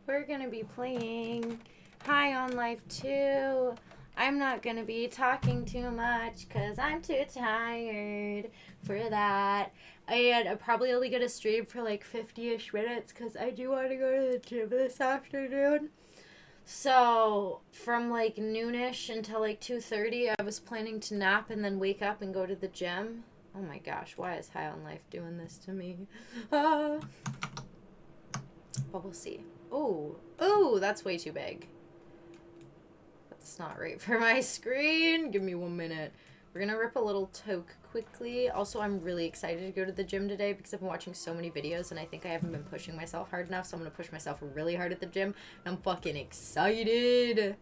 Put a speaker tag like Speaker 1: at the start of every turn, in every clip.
Speaker 1: we're gonna be playing High on Life 2. I'm not gonna be talking too much because I'm too tired for that. And I'm probably only gonna stream for like 50-ish minutes because I do want to go to the gym this afternoon. So from like noonish until like 2:30, I was planning to nap and then wake up and go to the gym. Oh my gosh, why is High on Life doing this to me? But we'll see. Oh, that's way too big. That's not right for my screen. Give me 1 minute. We're gonna rip a little toke quickly. Also, I'm really excited to go to the gym today because I've been watching so many videos and I think I haven't been pushing myself hard enough, so I'm gonna push myself really hard at the gym. And I'm fucking excited.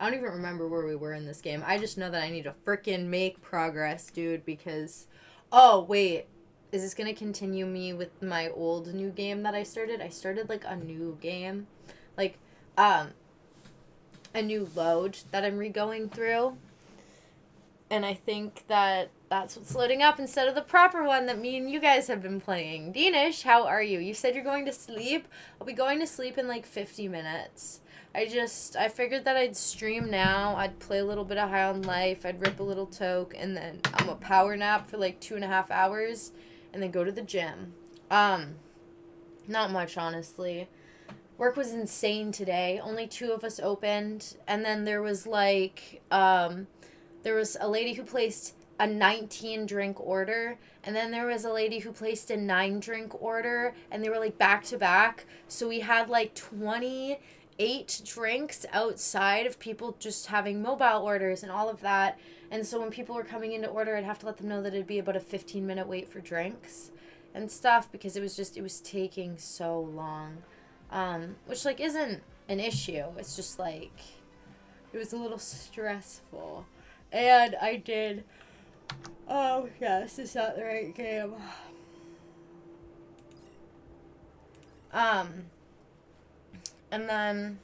Speaker 1: I don't even remember where we were in this game. I just know that I need to frickin' make progress, dude, because... Oh, wait. Is this gonna continue me with my old new game that I started? I started, like, a new game. Like, a new load that I'm re-going through. And I think that that's what's loading up instead of the proper one that me and you guys have been playing. Danish, how are you? You said you're going to sleep? I'll be going to sleep in, like, 50 minutes. I figured that I'd stream now, I'd play a little bit of High on Life, I'd rip a little toke, and then I'm a power nap for like 2.5 hours, and then go to the gym. Not much, honestly. Work was insane today. Only 2 of us opened, and then there was like, there was a lady who placed a 19-drink order, and then there was a lady who placed a 9-drink order, and they were like back to back, so we had like 28 drinks outside of people just having mobile orders and all of that. And so when people were coming in to order, I'd have to let them know that it'd be about a 15-minute wait for drinks and stuff because it was taking so long. Which like isn't an issue. It's just like it was a little stressful. And I did oh yes, it's not the right game. And then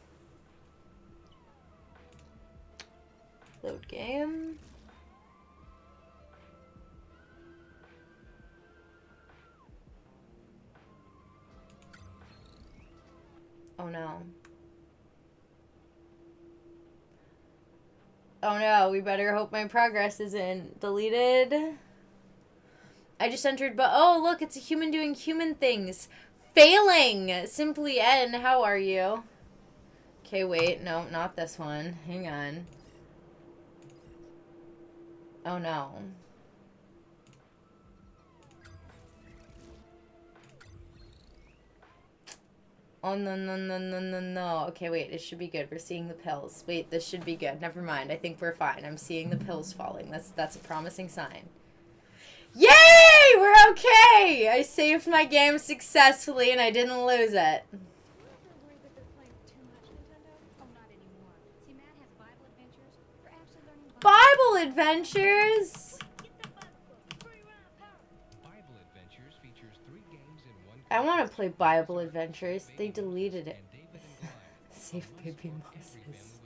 Speaker 1: load game. Oh no. Oh no, we better hope my progress isn't deleted. I just entered, but oh look, it's a human doing human things. Failing! Simply N, how are you? Okay, wait, no, not this one. Hang on. Oh no. Oh no, no, no, no, no, no. Okay, wait, it should be good. We're seeing the pills. Wait, this should be good. Never mind. I think we're fine. I'm seeing the pills falling. That's a promising sign. Yay! We're okay! I saved my game successfully and I didn't lose it. Bible Adventures? I want to play Bible Adventures. They deleted it. Save baby Moses.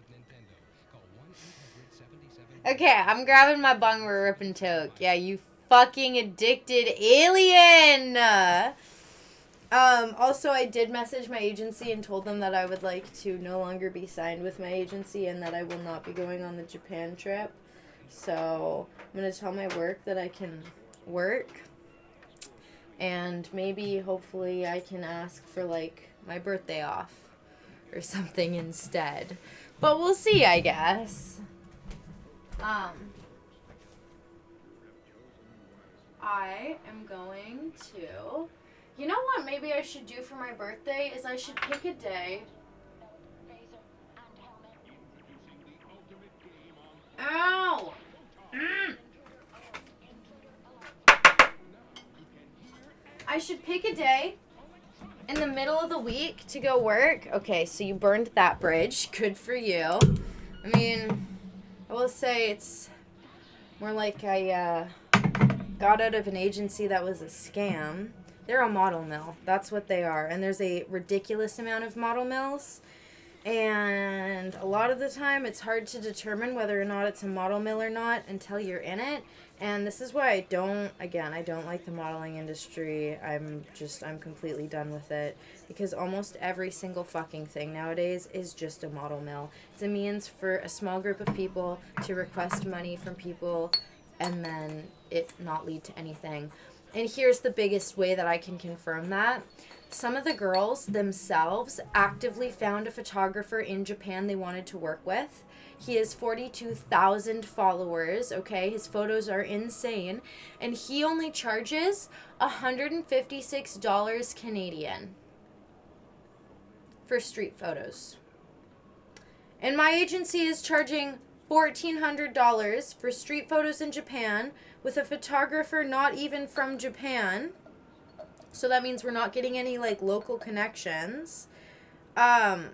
Speaker 1: Okay, I'm grabbing my bung, we're ripping toke. Yeah, you fucking addicted alien! Also, I did message my agency and told them that I would like to no longer be signed with my agency and that I will not be going on the Japan trip. So, I'm going to tell my work that I can work. And maybe, hopefully, I can ask for, like, my birthday off or something instead. But we'll see, I guess. I am going to... You know what maybe I should do for my birthday is I should pick a day. Ow! I should pick a day in the middle of the week to go work. Okay, so you burned that bridge. Good for you. I mean, I will say it's more like I got out of an agency that was a scam. They're a model mill. That's what they are. And there's a ridiculous amount of model mills. And a lot of the time it's hard to determine whether or not it's a model mill or not until you're in it. And this is why I don't like the modeling industry. I'm completely done with it, because almost every single fucking thing nowadays is just a model mill. It's a means for a small group of people to request money from people and then it not lead to anything. And here's the biggest way that I can confirm that. Some of the girls themselves actively found a photographer in Japan they wanted to work with. He has 42,000 followers, okay? His photos are insane. And he only charges $156 Canadian for street photos. And my agency is charging $1,400 for street photos in Japan with a photographer not even from Japan. So that means we're not getting any like local connections. And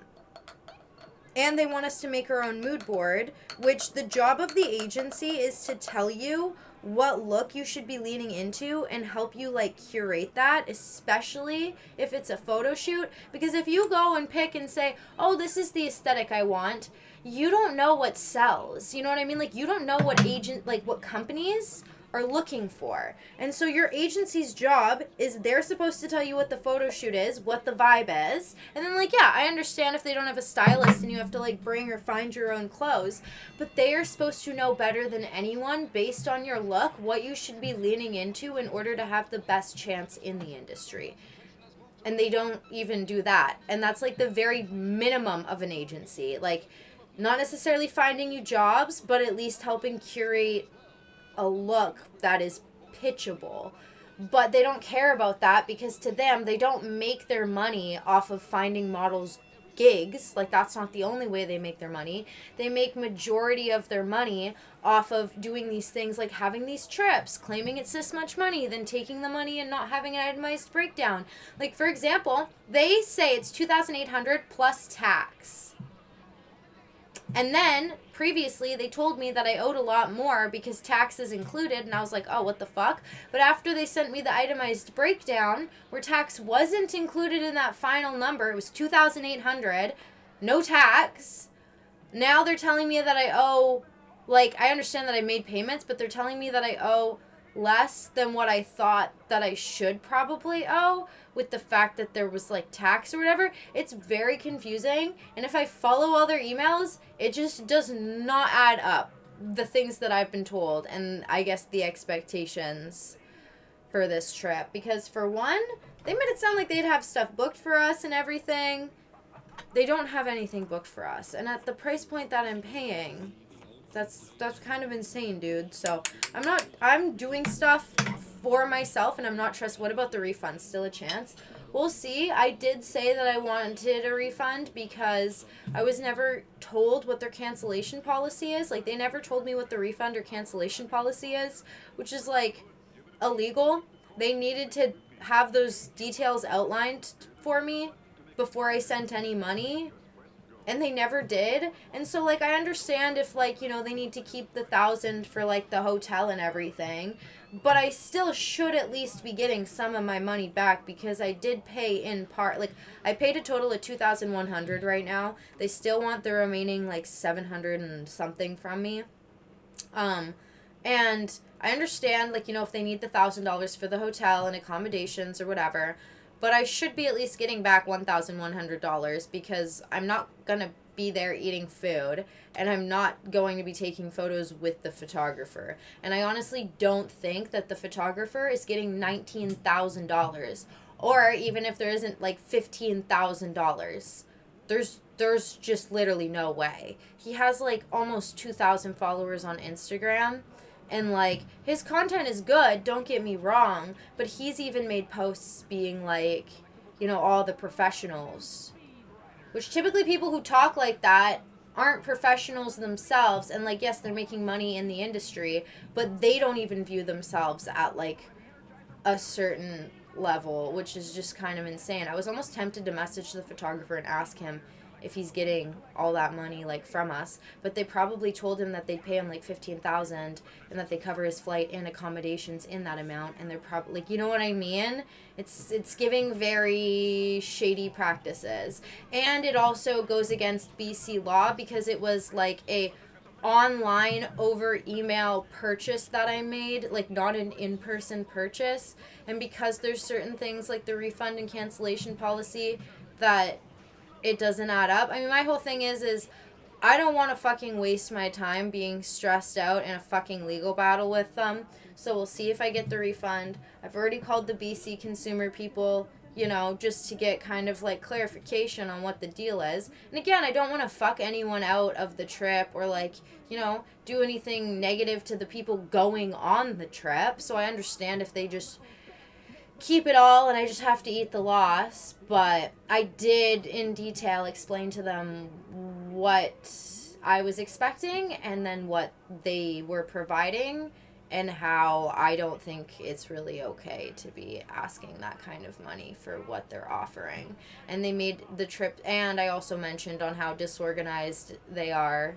Speaker 1: they want us to make our own mood board, which the job of the agency is to tell you what look you should be leaning into and help you like curate that, especially if it's a photo shoot. Because if you go and pick and say, oh, this is the aesthetic I want, you don't know what sells. You know what I mean? Like, you don't know what what companies are looking for. And so your agency's job is they're supposed to tell you what the photo shoot is, what the vibe is. And then like, yeah, I understand if they don't have a stylist and you have to like bring or find your own clothes, but they are supposed to know better than anyone based on your look what you should be leaning into in order to have the best chance in the industry. And they don't even do that. And that's like the very minimum of an agency. Like, not necessarily finding you jobs, but at least helping curate a look that is pitchable. But they don't care about that because to them, they don't make their money off of finding models gigs. Like, that's not the only way they make their money. They make majority of their money off of doing these things, like having these trips, claiming it's this much money, then taking the money and not having an itemized breakdown. Like, for example, they say it's $2,800 plus tax. And then, previously, they told me that I owed a lot more because tax is included, and I was like, oh, what the fuck? But after they sent me the itemized breakdown, where tax wasn't included in that final number, it was $2,800, no tax. Now they're telling me that I owe, like, I understand that I made payments, but they're telling me that I owe less than what I thought that I should probably owe, with the fact that there was like tax or whatever. It's very confusing, and if I follow all their emails, it just does not add up, the things that I've been told, and I guess the expectations for this trip. Because for one, they made it sound like they'd have stuff booked for us and everything. They don't have anything booked for us, and at the price point that I'm paying, that's kind of insane, dude. So I'm doing stuff for myself, and I'm not what about the refund? Still a chance? We'll see. I did say that I wanted a refund because I was never told what their cancellation policy is. Like, they never told me what the refund or cancellation policy is, which is like illegal. They needed to have those details outlined for me before I sent any money. And they never did. And so, like, I understand if, like, you know, they need to keep the $1,000 for, like, the hotel and everything. But I still should at least be getting some of my money back because I did pay in part. Like, I paid a total of $2,100 right now. They still want the remaining, like, $700 and something from me. And I understand, like, you know, if they need the $1,000 for the hotel and accommodations or whatever. But I should be at least getting back $1,100 because I'm not going to be there eating food, and I'm not going to be taking photos with the photographer. And I honestly don't think that the photographer is getting $19,000, or even if there isn't like $15,000. There's just literally no way. He has like almost 2,000 followers on Instagram. And, like, his content is good, don't get me wrong, but he's even made posts being, like, you know, all the professionals. Which typically people who talk like that aren't professionals themselves. And, like, yes, they're making money in the industry, but they don't even view themselves at, like, a certain level, which is just kind of insane. I was almost tempted to message the photographer and ask him if he's getting all that money like from us. But they probably told him that they'd pay him like 15,000 and that they cover his flight and accommodations in that amount, and they're probably like, you know what I mean? It's giving very shady practices. And it also goes against BC law because it was like a online over email purchase that I made, like not an in-person purchase. And because there's certain things like the refund and cancellation policy that it doesn't add up. I mean, my whole thing is I don't want to fucking waste my time being stressed out in a fucking legal battle with them. So we'll see if I get the refund. I've already called the BC consumer people, you know, just to get kind of like clarification on what the deal is. And again, I don't want to fuck anyone out of the trip or like, you know, do anything negative to the people going on the trip. So I understand if they just keep it all and I just have to eat the loss. But I did in detail explain to them what I was expecting and then what they were providing, and how I don't think it's really okay to be asking that kind of money for what they're offering. And they made the trip, and I also mentioned on how disorganized they are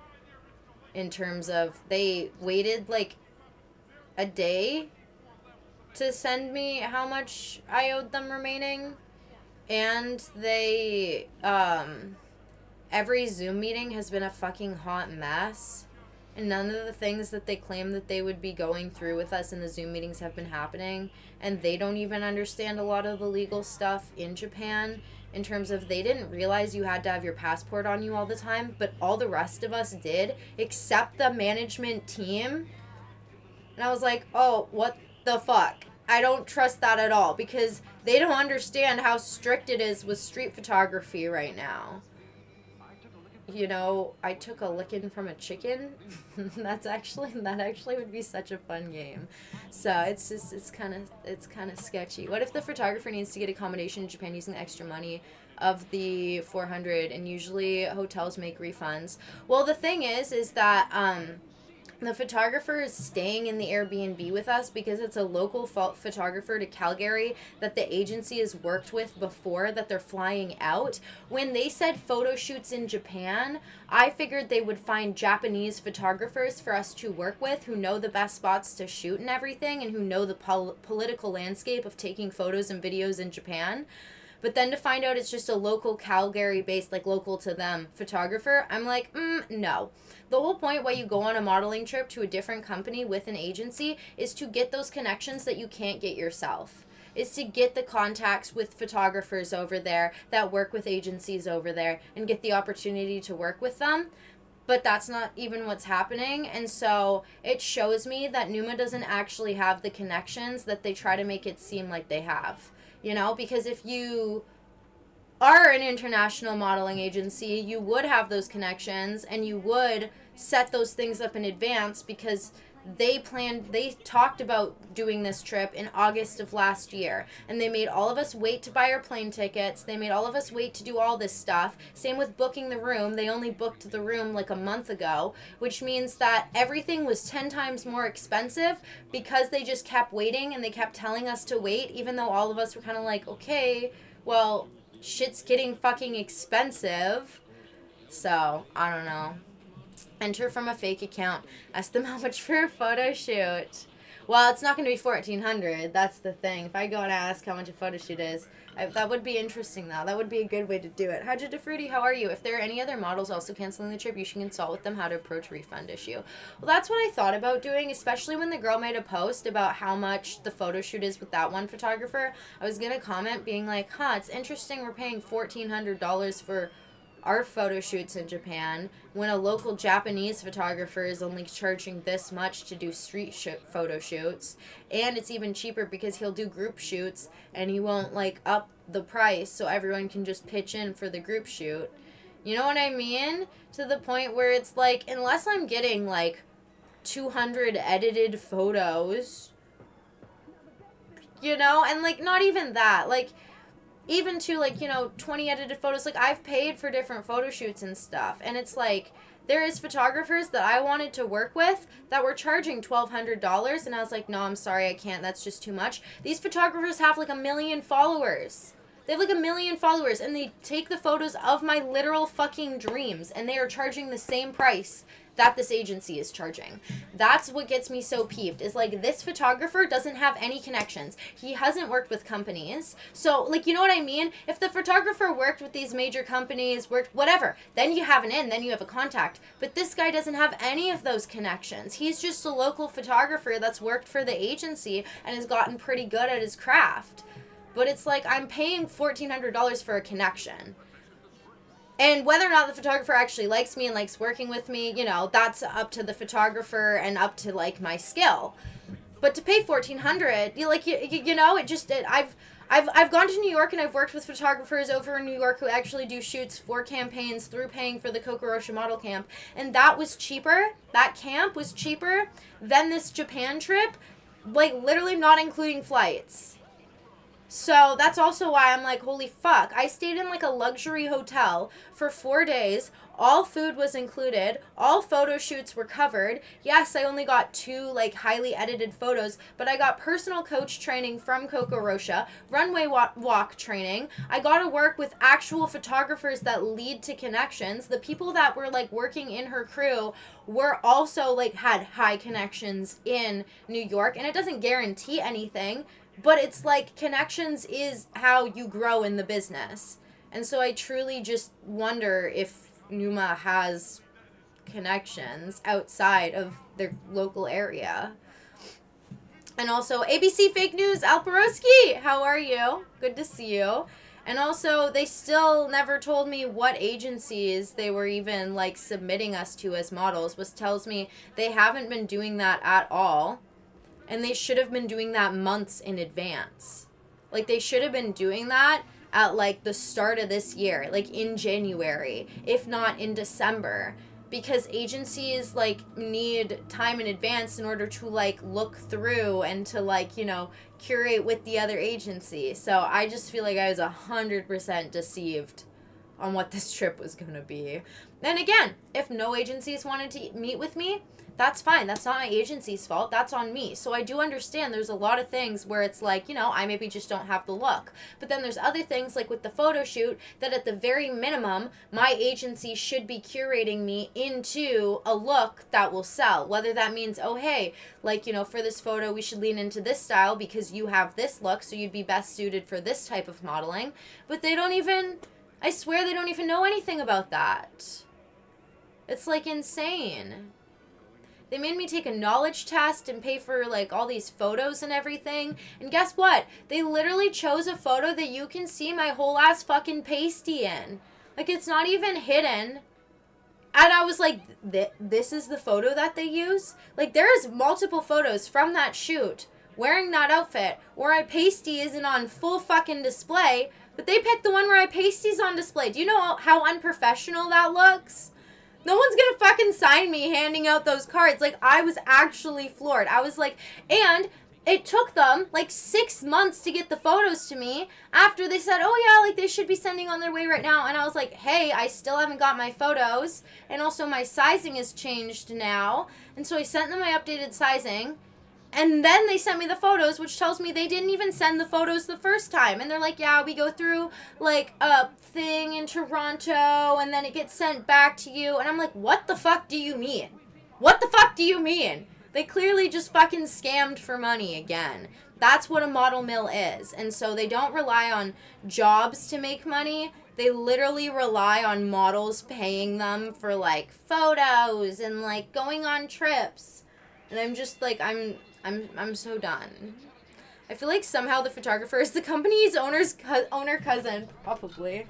Speaker 1: in terms of they waited like a day to send me how much I owed them remaining. And they, every Zoom meeting has been a fucking hot mess. And none of the things that they claim that they would be going through with us in the Zoom meetings have been happening. And they don't even understand a lot of the legal stuff in Japan in terms of they didn't realize you had to have your passport on you all the time. But all the rest of us did, except the management team. And I was like, oh, what the fuck? I don't trust that at all because they don't understand how strict it is with street photography right now. You know, I took a licking from a chicken. that actually would be such a fun game. So it's kind of sketchy. What if the photographer needs to get accommodation in Japan using the extra money of the 400, and usually hotels make refunds? Well, the thing is that the photographer is staying in the Airbnb with us because it's a local photographer to Calgary that the agency has worked with before that they're flying out. When they said photo shoots in Japan, I figured they would find Japanese photographers for us to work with who know the best spots to shoot and everything and who know the political landscape of taking photos and videos in Japan. But then to find out it's just a local Calgary-based, like local to them, photographer, I'm like, no. The whole point why you go on a modeling trip to a different company with an agency is to get those connections that you can't get yourself. Is to get the contacts with photographers over there that work with agencies over there and get the opportunity to work with them. But that's not even what's happening. And so it shows me that Numa doesn't actually have the connections that they try to make it seem like they have. You know, because if you are an international modeling agency, you would have those connections and you would set those things up in advance because they talked about doing this trip in August of last year, and they made all of us wait to buy our plane tickets. They made all of us wait to do all this stuff. Same with booking the room. They only booked the room like a month ago, which means that everything was 10 times more expensive because they just kept waiting and they kept telling us to wait, even though all of us were kind of like, okay, well, shit's getting fucking expensive. So, I don't know. Enter from a fake account. Ask them how much for a photo shoot. Well, it's not going to be $1,400. That's the thing. If I go and ask how much a photo shoot is, that would be interesting, though. That would be a good way to do it. Haja DeFruity, how are you? If there are any other models also canceling the trip, you should consult with them how to approach refund issue. Well, that's what I thought about doing, especially when the girl made a post about how much the photo shoot is with that one photographer. I was going to comment being like, it's interesting we're paying $1,400 for our photo shoots in Japan when a local Japanese photographer is only charging this much to do photo shoots, and it's even cheaper because he'll do group shoots and he won't like up the price so everyone can just pitch in for the group shoot. You know what I mean? To the point where it's like, unless I'm getting like 200 edited photos, you know, and like not even that, like even to, like, you know, 20 edited photos. Like, I've paid for different photo shoots and stuff. And it's like, there is photographers that I wanted to work with that were charging $1,200. And I was like, no, I'm sorry, I can't. That's just too much. These photographers have, like, 1 million followers. They have like 1 million followers, and they take the photos of my literal fucking dreams, and they are charging the same price that this agency is charging. That's what gets me so peeved, is like, this photographer doesn't have any connections. He hasn't worked with companies. So, like, you know what I mean? If the photographer worked with these major companies, worked whatever, then you have an in, then you have a contact. But this guy doesn't have any of those connections. He's just a local photographer that's worked for the agency and has gotten pretty good at his craft. But it's like, I'm paying $1,400 for a connection. And whether or not the photographer actually likes me and likes working with me, you know, that's up to the photographer and up to, like, my skill. But to pay $1,400, you know, I've gone to New York and I've worked with photographers over in New York who actually do shoots for campaigns through paying for the Kokorosha model camp. And that was cheaper. That camp was cheaper than this Japan trip, like, literally not including flights. So that's also why I'm like, holy fuck. I stayed in like a luxury hotel for 4 days. All food was included. All photo shoots were covered. Yes, I only got 2 like highly edited photos, but I got personal coach training from Kokorosha, runway walk training. I got to work with actual photographers that lead to connections. The people that were like working in her crew were also like had high connections in New York, and it doesn't guarantee anything. But it's like, connections is how you grow in the business. And so I truly just wonder if Numa has connections outside of their local area. And also, ABC Fake News, Alperoski, how are you? Good to see you. And also, they still never told me what agencies they were even, like, submitting us to as models, which tells me they haven't been doing that at all. And they should have been doing that months in advance. Like, they should have been doing that at, like, the start of this year. Like, in January, if not in December. Because agencies, like, need time in advance in order to, like, look through and to, like, you know, curate with the other agency. So I just feel like I was 100% deceived on what this trip was going to be. And again, if no agencies wanted to meet with me, that's fine. That's not my agency's fault. That's on me. So I do understand there's a lot of things where it's like, you know, I maybe just don't have the look. But then there's other things, like with the photo shoot, that at the very minimum, my agency should be curating me into a look that will sell. Whether that means, oh, hey, like, you know, for this photo, we should lean into this style because you have this look, so you'd be best suited for this type of modeling. But they don't even, I swear they don't even know anything about that. It's, like, insane. They made me take a knowledge test and pay for, like, all these photos and everything. And guess what? They literally chose a photo that you can see my whole ass fucking pasty in. Like, it's not even hidden. And I was like, this is the photo that they use? Like, there's multiple photos from that shoot wearing that outfit where my pasty isn't on full fucking display. But they picked the one where my pasty's on display. Do you know how unprofessional that looks? No one's gonna fucking sign me handing out those cards. Like, I was actually floored. I was like, and it took them, like, 6 months to get the photos to me after they said, oh, yeah, like, they should be sending on their way right now. And I was like, hey, I still haven't got my photos. And also, my sizing has changed now. And so I sent them my updated sizing. And then they sent me the photos, which tells me they didn't even send the photos the first time. And they're like, yeah, we go through, like, a thing in Toronto, and then it gets sent back to you. And I'm like, what the fuck do you mean? What the fuck do you mean? They clearly just fucking scammed for money again. That's what a model mill is. And so they don't rely on jobs to make money. They literally rely on models paying them for, like, photos and, like, going on trips. And I'm just, like, I'm so done. I feel like somehow the photographer is the company's owner cousin. Probably.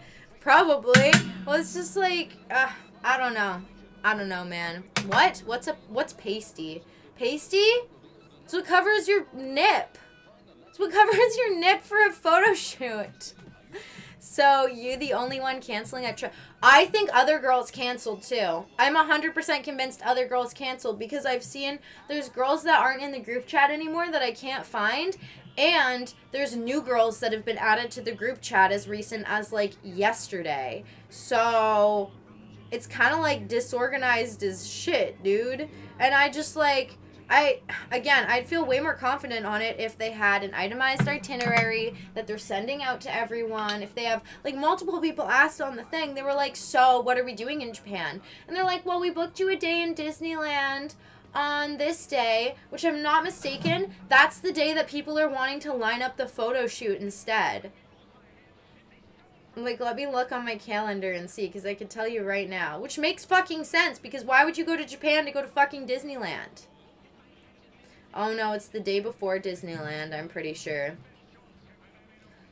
Speaker 1: Well, it's just like, I don't know, man. What's pasty? Pasty? It's what covers your nip. It's what covers your nip for a photo shoot. So, you the only one canceling a trip. I think other girls canceled, too. I'm 100% convinced other girls canceled because I've seen there's girls that aren't in the group chat anymore that I can't find. And there's new girls that have been added to the group chat as recent as, like, yesterday. So, it's kind of, like, disorganized as shit, dude. And I I'd feel way more confident on it if they had an itemized itinerary that they're sending out to everyone. If they have, like, multiple people asked on the thing, they were like, so what are we doing in Japan? And they're like, well, we booked you a day in Disneyland on this day, which I'm not mistaken, that's the day that people are wanting to line up the photo shoot instead. Like, let me look on my calendar and see, because I can tell you right now. Which makes fucking sense, because why would you go to Japan to go to fucking Disneyland? Oh, no, it's the day before Disneyland, I'm pretty sure.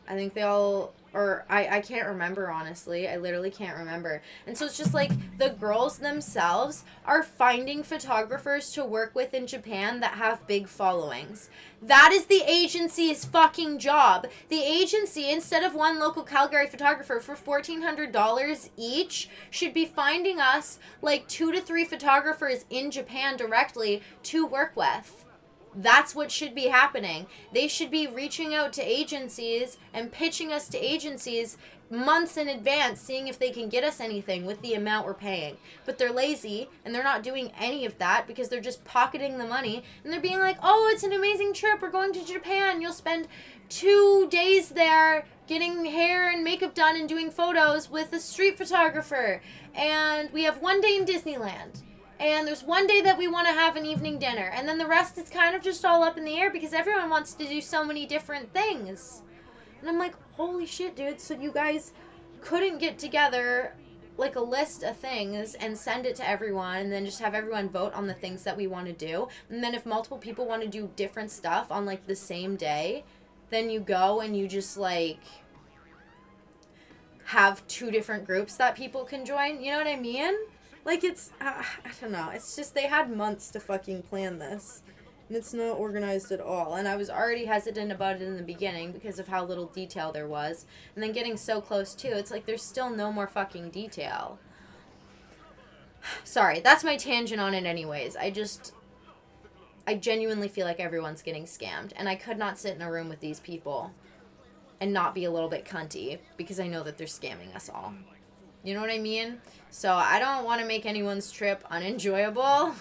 Speaker 1: I think they all... Or, I can't remember, honestly. I literally can't remember. And so it's just like, the girls themselves are finding photographers to work with in Japan that have big followings. That is the agency's fucking job. The agency, instead of one local Calgary photographer for $1,400 each, should be finding us, like, 2 to 3 photographers in Japan directly to work with. That's what should be happening. They should be reaching out to agencies and pitching us to agencies months in advance, seeing if they can get us anything with the amount we're paying. But they're lazy, and they're not doing any of that because they're just pocketing the money. And they're being like, oh, it's an amazing trip. We're going to Japan. You'll spend 2 days there getting hair and makeup done and doing photos with a street photographer. And we have 1 day in Disneyland. And there's 1 day that we want to have an evening dinner. And then the rest is kind of just all up in the air because everyone wants to do so many different things. And I'm like, holy shit, dude. So you guys couldn't get together, like, a list of things and send it to everyone and then just have everyone vote on the things that we want to do. And then if multiple people want to do different stuff on, like, the same day, then you go and you just, like, have 2 different groups that people can join. You know what I mean? Like, it's, I don't know. It's just they had months to fucking plan this. And it's not organized at all. And I was already hesitant about it in the beginning because of how little detail there was. And then getting so close, too, it's like there's still no more fucking detail. Sorry, that's my tangent on it anyways. I genuinely feel like everyone's getting scammed. And I could not sit in a room with these people and not be a little bit cunty because I know that they're scamming us all. You know what I mean? So I don't want to make anyone's trip unenjoyable.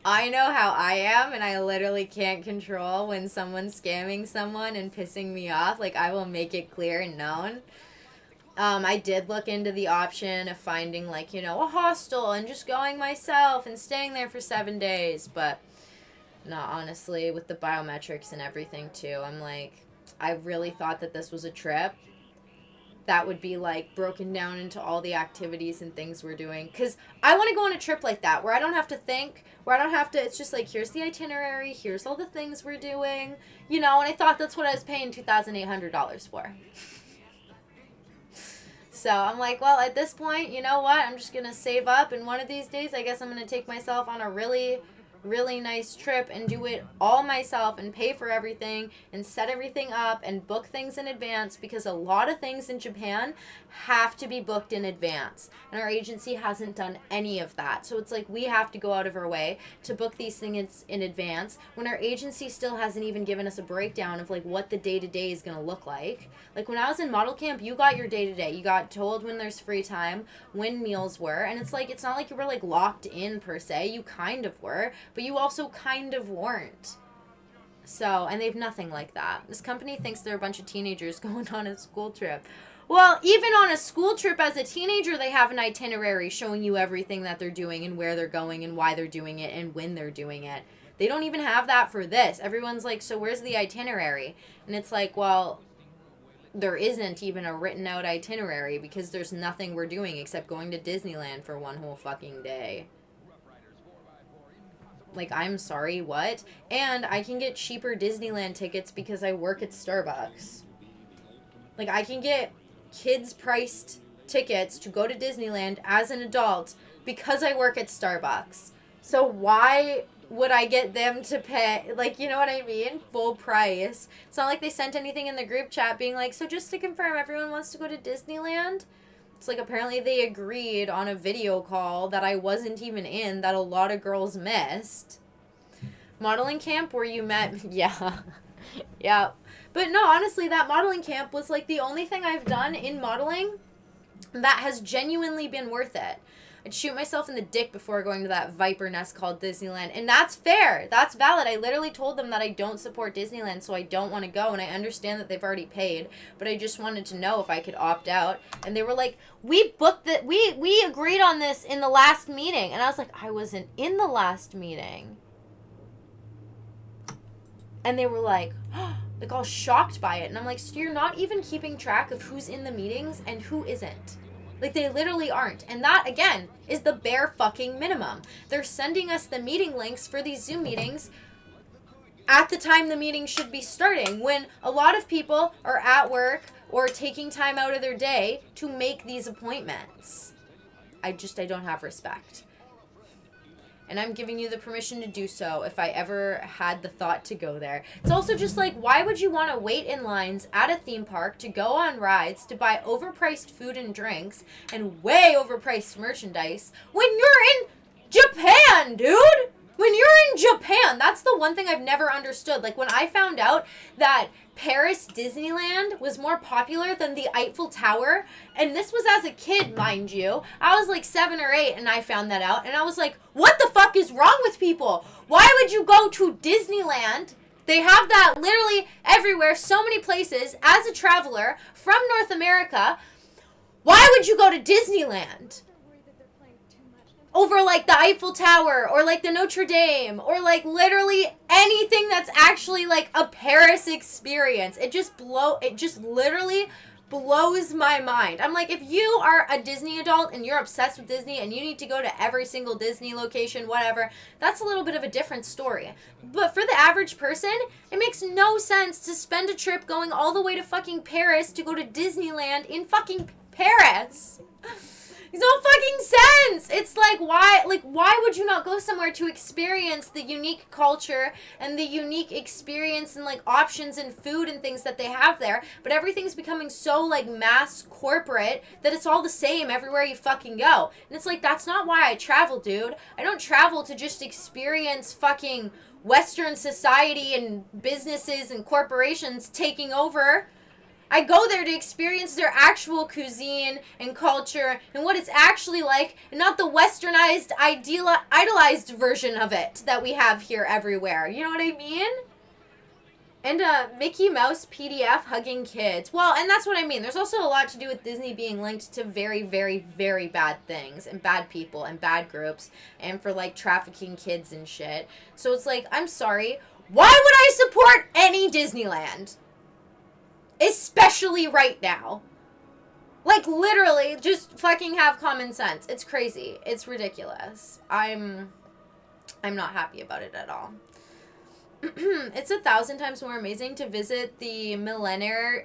Speaker 1: I know how I am, and I literally can't control when someone's scamming someone and pissing me off. Like, I will make it clear and known. I did look into the option of finding, like, you know, a hostel and just going myself and staying there for 7 days. But, no, honestly, with the biometrics and everything, too, I'm like, I really thought that this was a trip that would be, like, broken down into all the activities and things we're doing. Because I want to go on a trip like that, where I don't have to think, where I don't have to, it's just like, here's the itinerary, here's all the things we're doing, you know, and I thought that's what I was paying $2,800 for. So I'm like, well, at this point, you know what, I'm just going to save up, and one of these days, I guess I'm going to take myself on a really nice trip and do it all myself and pay for everything and set everything up and book things in advance, because a lot of things in Japan have to be booked in advance, and our agency hasn't done any of that. So it's like we have to go out of our way to book these things in advance when our agency still hasn't even given us a breakdown of, like, what the day-to-day is going to look like. Like, when I was in model camp, you got your day-to-day. You got told when there's free time, when meals were, and it's like, it's not like you were, like, locked in per se. You kind of were, but you also kind of weren't. So, and they have nothing like that. This company thinks they're a bunch of teenagers going on a school trip. Well, even on a school trip as a teenager, they have an itinerary showing you everything that they're doing and where they're going and why they're doing it and when they're doing it. They don't even have that for this. Everyone's like, so where's the itinerary? And it's like, well, there isn't even a written out itinerary because there's nothing we're doing except going to Disneyland for one whole fucking day. Like, I'm sorry, what? And I can get cheaper Disneyland tickets because I work at Starbucks. Like, I can get kids-priced tickets to go to Disneyland as an adult because I work at Starbucks. So why would I get them to pay, like, you know what I mean? Full price. It's not like they sent anything in the group chat being like, so just to confirm, everyone wants to go to Disneyland? It's like apparently they agreed on a video call that I wasn't even in that a lot of girls missed. Modeling camp where you met, yeah. Yeah. But no, honestly, that modeling camp was like the only thing I've done in modeling that has genuinely been worth it. I'd shoot myself in the dick before going to that viper nest called Disneyland. And that's fair. That's valid. I literally told them that I don't support Disneyland, so I don't want to go. And I understand that they've already paid, but I just wanted to know if I could opt out. And they were like, we booked it. We agreed on this in the last meeting. And I was like, I wasn't in the last meeting. And they were like all shocked by it. And I'm like, so you're not even keeping track of who's in the meetings and who isn't. Like, they literally aren't. And that, again, is the bare fucking minimum. They're sending us the meeting links for these Zoom meetings at the time the meeting should be starting, when a lot of people are at work or taking time out of their day to make these appointments. I don't have respect. And I'm giving you the permission to do so if I ever had the thought to go there. It's also just like, why would you want to wait in lines at a theme park to go on rides, to buy overpriced food and drinks, and way overpriced merchandise when you're in Japan, dude? When you're in Japan, that's the one thing I've never understood. Like, when I found out that Paris Disneyland was more popular than the Eiffel Tower, and this was as a kid, mind you. I was like 7 or 8 and I found that out, and I was like, what the fuck is wrong with people? Why would you go to Disneyland? They have that literally everywhere, so many places. As a traveler from North America, why would you go to Disneyland over like the Eiffel Tower or like the Notre Dame or like literally anything that's actually like a Paris experience? It just literally blows my mind. I'm like, if you are a Disney adult and you're obsessed with Disney and you need to go to every single Disney location, whatever, that's a little bit of a different story. But for the average person, it makes no sense to spend a trip going all the way to fucking Paris to go to Disneyland in fucking Paris. It's no fucking sense. It's like, why would you not go somewhere to experience the unique culture and the unique experience and like options and food and things that they have there? But everything's becoming so like mass corporate that it's all the same everywhere you fucking go. And it's like, that's not why I travel, dude. I don't travel to just experience fucking Western society and businesses and corporations taking over. I go there to experience their actual cuisine and culture and what it's actually like, and not the westernized, idolized version of it that we have here everywhere. You know what I mean? And Mickey Mouse PDF hugging kids. Well, and that's what I mean. There's also a lot to do with Disney being linked to very, very, very bad things and bad people and bad groups and for like trafficking kids and shit. So it's like, I'm sorry. Why would I support any Disneyland? Especially right now. Like, literally, just fucking have common sense. It's crazy. It's ridiculous. I'm not happy about it at all. It's 1,000 times more amazing to visit the millenary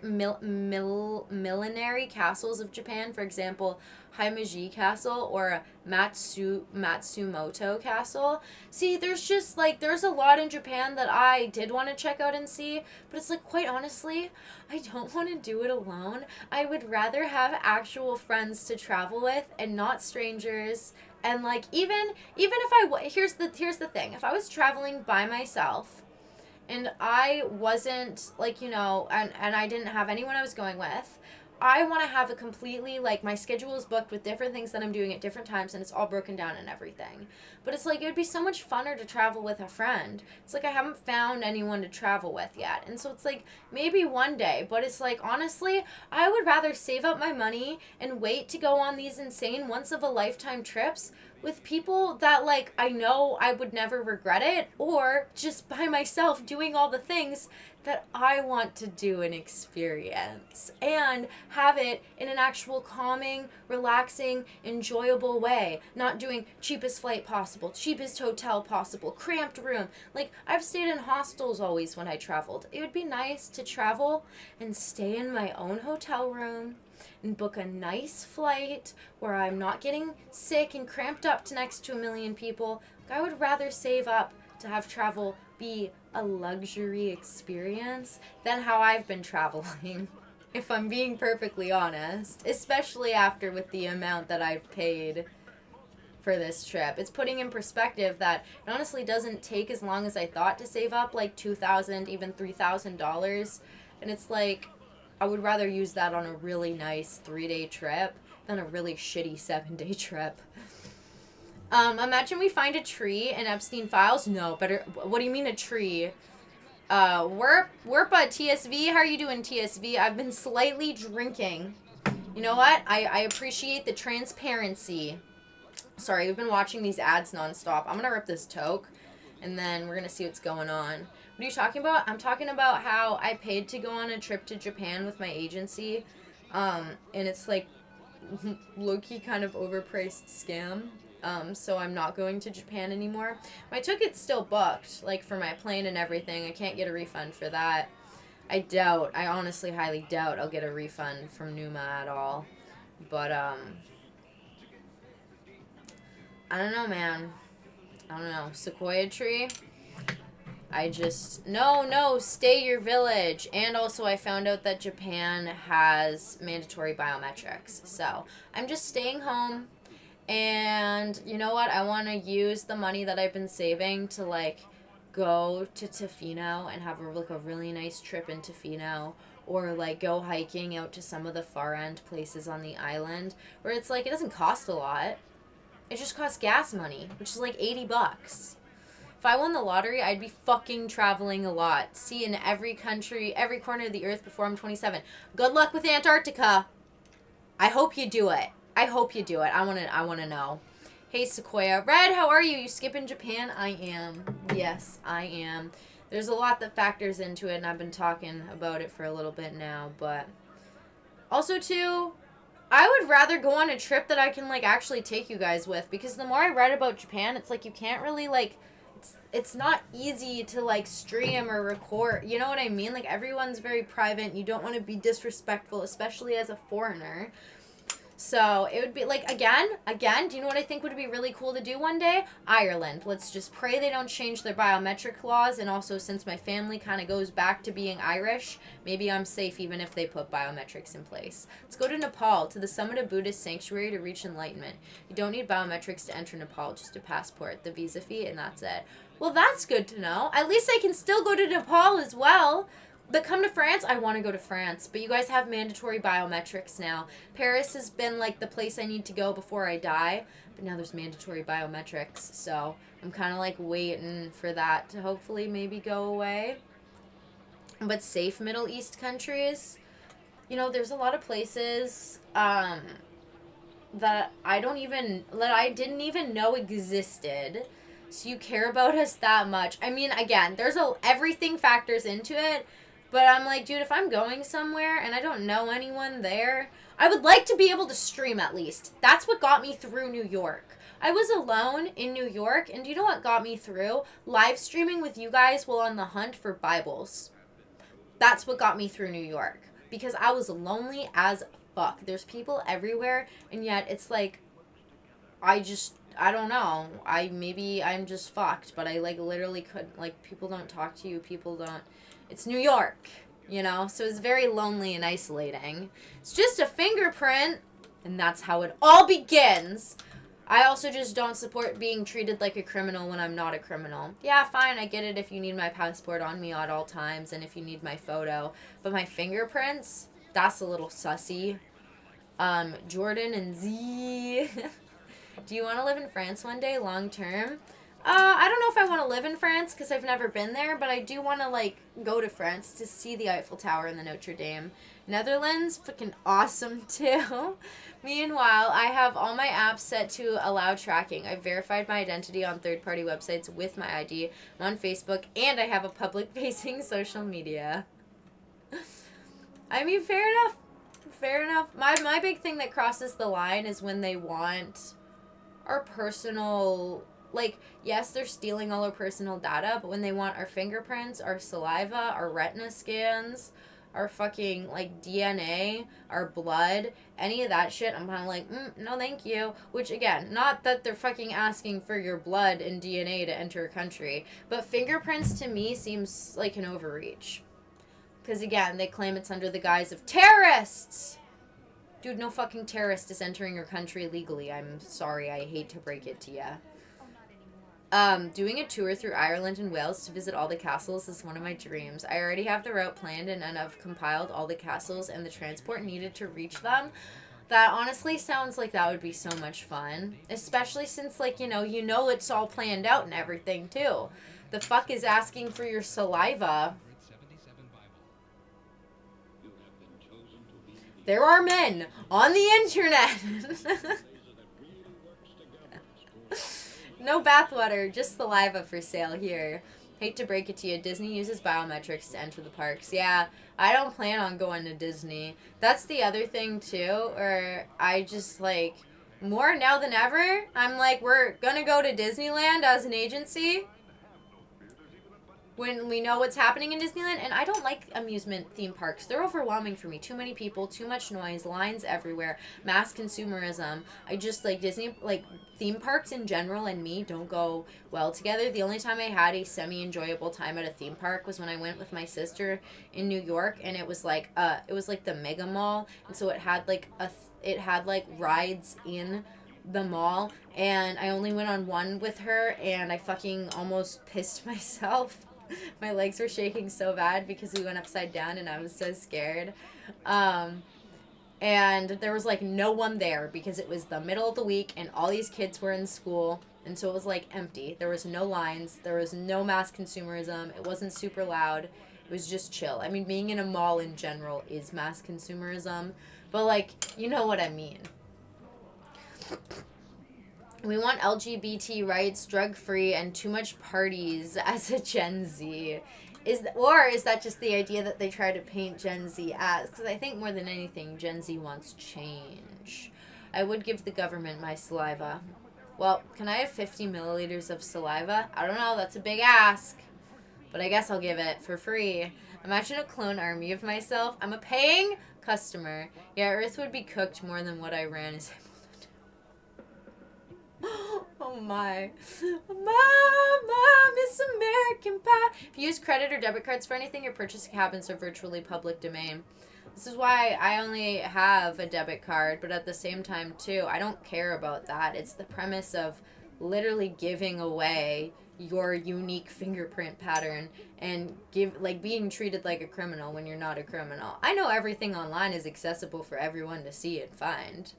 Speaker 1: castles of Japan. For example, Himeji Castle or Matsumoto Castle. See, there's a lot in Japan that I did want to check out and see, but it's like, quite honestly, I don't want to do it alone. I would rather have actual friends to travel with and not strangers. And like, even if here's the thing, if I was traveling by myself and I wasn't like, and I didn't have anyone I was going with, I want to have a completely, like, my schedule is booked with different things that I'm doing at different times, and it's all broken down and everything. But it's like, it would be so much funner to travel with a friend. It's like, I haven't found anyone to travel with yet. And so it's like, maybe one day. But it's like, honestly, I would rather save up my money and wait to go on these insane once-of-a-lifetime trips with people that, like, I know I would never regret it, or just by myself doing all the things that I want to do and experience, and have it in an actual calming, relaxing, enjoyable way. Not doing cheapest flight possible, cheapest hotel possible, cramped room. Like, I've stayed in hostels always when I traveled. It would be nice to travel and stay in my own hotel room and book a nice flight where I'm not getting sick and cramped up to next to a million people. I would rather save up to have travel be a luxury experience than how I've been traveling, if I'm being perfectly honest, especially after with the amount that I've paid for this trip. It's putting in perspective that it honestly doesn't take as long as I thought to save up like $2,000, even $3,000, and it's like, I would rather use that on a really nice 3-day trip than a really shitty 7-day trip. Imagine we find a tree in Epstein Files. No, better. What do you mean a tree? Werpa TSV. How are you doing, TSV? I've been slightly drinking. You know what? I appreciate the transparency. Sorry, we've been watching these ads nonstop. I'm gonna rip this toke, and then we're gonna see what's going on. What are you talking about? I'm talking about how I paid to go on a trip to Japan with my agency, and it's like low-key kind of overpriced scam. So I'm not going to Japan anymore. My ticket's still booked, like for my plane and everything. I can't get a refund for that. I honestly highly doubt I'll get a refund from Numa at all. But, I don't know, man. I don't know. Sequoia tree? No, stay your village. And also I found out that Japan has mandatory biometrics. So I'm just staying home. And you know what? I want to use the money that I've been saving to, like, go to Tofino and have a really nice trip in Tofino. Or, like, go hiking out to some of the far end places on the island. Where it's, like, it doesn't cost a lot. It just costs gas money, which is, like, $80. If I won the lottery, I'd be fucking traveling a lot. See in every country, every corner of the earth before I'm 27. Good luck with Antarctica. I hope you do it. I want to know. Hey, Sequoia. Red, how are you? You skipping Japan? I am. Yes, I am. There's a lot that factors into it, and I've been talking about it for a little bit now, but also, too, I would rather go on a trip that I can, like, actually take you guys with, because the more I read about Japan, it's like you can't really, like, it's not easy to, like, stream or record, you know what I mean? Like, everyone's very private, and you don't want to be disrespectful, especially as a foreigner. So, it would be, like, again, do you know what I think would be really cool to do one day? Ireland. Let's just pray they don't change their biometric laws, and also, since my family kind of goes back to being Irish, maybe I'm safe even if they put biometrics in place. Let's go to Nepal, to the summit of Buddhist sanctuary to reach enlightenment. You don't need biometrics to enter Nepal, just a passport, the visa fee, and that's it. Well, that's good to know. At least I can still go to Nepal as well. But come to France, I want to go to France. But you guys have mandatory biometrics now. Paris has been, like, the place I need to go before I die. But now there's mandatory biometrics. So I'm kind of, like, waiting for that to hopefully maybe go away. But safe Middle East countries, you know, there's a lot of places that I didn't even know existed. So you care about us that much. I mean, again, everything factors into it. But I'm like, dude, if I'm going somewhere and I don't know anyone there, I would like to be able to stream at least. That's what got me through New York. I was alone in New York, and do you know what got me through? Live streaming with you guys while on the hunt for Bibles. That's what got me through New York. Because I was lonely as fuck. There's people everywhere, and yet it's like, I don't know. Maybe I'm just fucked, but I, like, literally couldn't, like, people don't talk to you, it's New York, you know? So it's very lonely and isolating. It's just a fingerprint, and that's how it all begins. I also just don't support being treated like a criminal when I'm not a criminal. Yeah, fine, I get it if you need my passport on me at all times and if you need my photo. But my fingerprints, that's a little sussy. Jordan and Z. Do you want to live in France one day, long term? I don't know if I want to live in France because I've never been there, but I do want to, like, go to France to see the Eiffel Tower and the Notre Dame. Netherlands, fucking awesome too. Meanwhile, I have all my apps set to allow tracking. I've verified my identity on third-party websites with my ID. I'm on Facebook, and I have a public-facing social media. I mean, fair enough. Fair enough. My big thing that crosses the line is when they want our personal, like, yes, they're stealing all our personal data, but when they want our fingerprints, our saliva, our retina scans, our fucking, like, DNA, our blood, any of that shit, I'm kind of like, no thank you. Which, again, not that they're fucking asking for your blood and DNA to enter a country, but fingerprints to me seems like an overreach. Because, again, they claim it's under the guise of terrorists! Dude, no fucking terrorist is entering your country legally. I'm sorry, I hate to break it to ya. Doing a tour through Ireland and Wales to visit all the castles is one of my dreams. I already have the route planned and I've compiled all the castles and the transport needed to reach them. That honestly sounds like that would be so much fun. Especially since, like, you know it's all planned out and everything, too. The fuck is asking for your saliva? There are men on the internet. No bathwater, just saliva for sale here. Hate to break it to you, Disney uses biometrics to enter the parks. Yeah, I don't plan on going to Disney. That's the other thing, too, or I just, like, more now than ever, I'm like, we're gonna go to Disneyland as an agency when we know what's happening in Disneyland, and I don't like amusement theme parks. They're overwhelming for me. Too many people, too much noise, lines everywhere, mass consumerism. I just, like, Disney, like, theme parks in general and me don't go well together. The only time I had a semi-enjoyable time at a theme park was when I went with my sister in New York, and it was like the Mega Mall, and so it had, like, rides in the mall, and I only went on one with her, and I fucking almost pissed myself. My legs were shaking so bad because we went upside down and I was so scared. And there was, like, no one there because it was the middle of the week and all these kids were in school. And so it was, like, empty. There was no lines. There was no mass consumerism. It wasn't super loud. It was just chill. I mean, being in a mall in general is mass consumerism. But, like, you know what I mean. We want LGBT rights, drug-free, and too much parties as a Gen Z. Is that just the idea that they try to paint Gen Z as? Because I think more than anything, Gen Z wants change. I would give the government my saliva. Well, can I have 50 milliliters of saliva? I don't know, that's a big ask. But I guess I'll give it for free. Imagine a clone army of myself. I'm a paying customer. Yeah, Earth would be cooked more than what I ran is able to do. Oh my. Mama, Miss American Pie. If you use credit or debit cards for anything, your purchase habits are virtually public domain. This is why I only have a debit card, but at the same time, too, I don't care about that. It's the premise of literally giving away your unique fingerprint pattern and being treated like a criminal when you're not a criminal. I know everything online is accessible for everyone to see and find.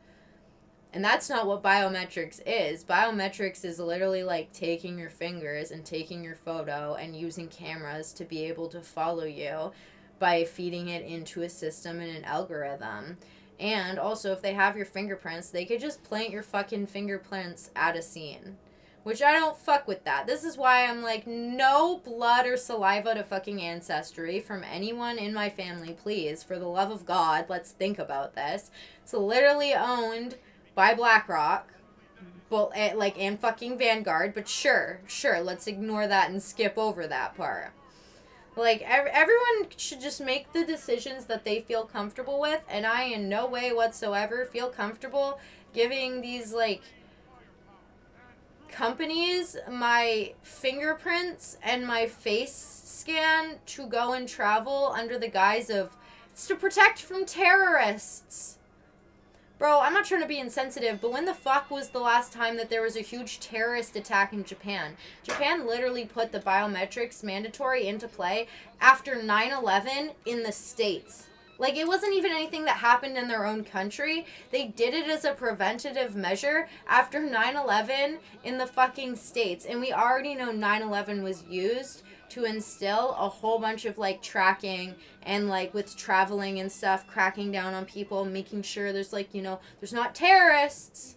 Speaker 1: And that's not what biometrics is. Biometrics is literally like taking your fingers and taking your photo and using cameras to be able to follow you by feeding it into a system and an algorithm. And also, if they have your fingerprints, they could just plant your fucking fingerprints at a scene. Which I don't fuck with that. This is why I'm like, no blood or saliva to fucking ancestry from anyone in my family, please. For the love of God, let's think about this. It's literally owned by BlackRock, and fucking Vanguard, but sure, let's ignore that and skip over that part. Like, everyone should just make the decisions that they feel comfortable with, and I in no way whatsoever feel comfortable giving these, like, companies my fingerprints and my face scan to go and travel under the guise of, it's to protect from terrorists. Bro, I'm not trying to be insensitive, but when the fuck was the last time that there was a huge terrorist attack in Japan? Japan literally put the biometrics mandatory into play after 9/11 in the States. Like, it wasn't even anything that happened in their own country. They did it as a preventative measure after 9/11 in the fucking States. And we already know 9/11 was used to instill a whole bunch of, like, tracking and, like, with traveling and stuff, cracking down on people, making sure there's, like, there's not terrorists.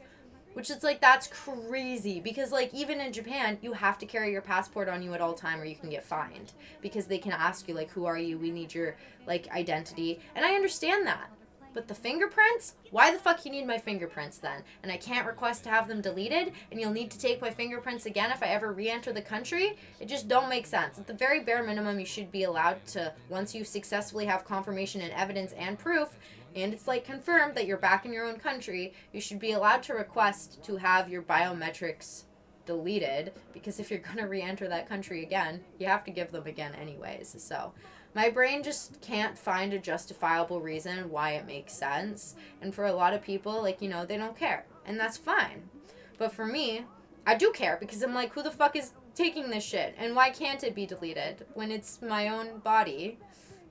Speaker 1: Which is, like, that's crazy. Because, like, even in Japan, you have to carry your passport on you at all time or you can get fined. Because they can ask you, like, who are you? We need your, like, identity. And I understand that. But the fingerprints? Why the fuck you need my fingerprints then? And I can't request to have them deleted, and you'll need to take my fingerprints again if I ever re-enter the country? It just don't make sense. At the very bare minimum, you should be allowed to, once you successfully have confirmation and evidence and proof, and it's, like, confirmed that you're back in your own country, you should be allowed to request to have your biometrics deleted, because if you're going to re-enter that country again, you have to give them again anyways. So my brain just can't find a justifiable reason why it makes sense. And for a lot of people, like, they don't care. And that's fine. But for me, I do care because I'm like, who the fuck is taking this shit? And why can't it be deleted when it's my own body?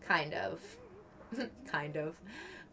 Speaker 1: Kind of. Kind of.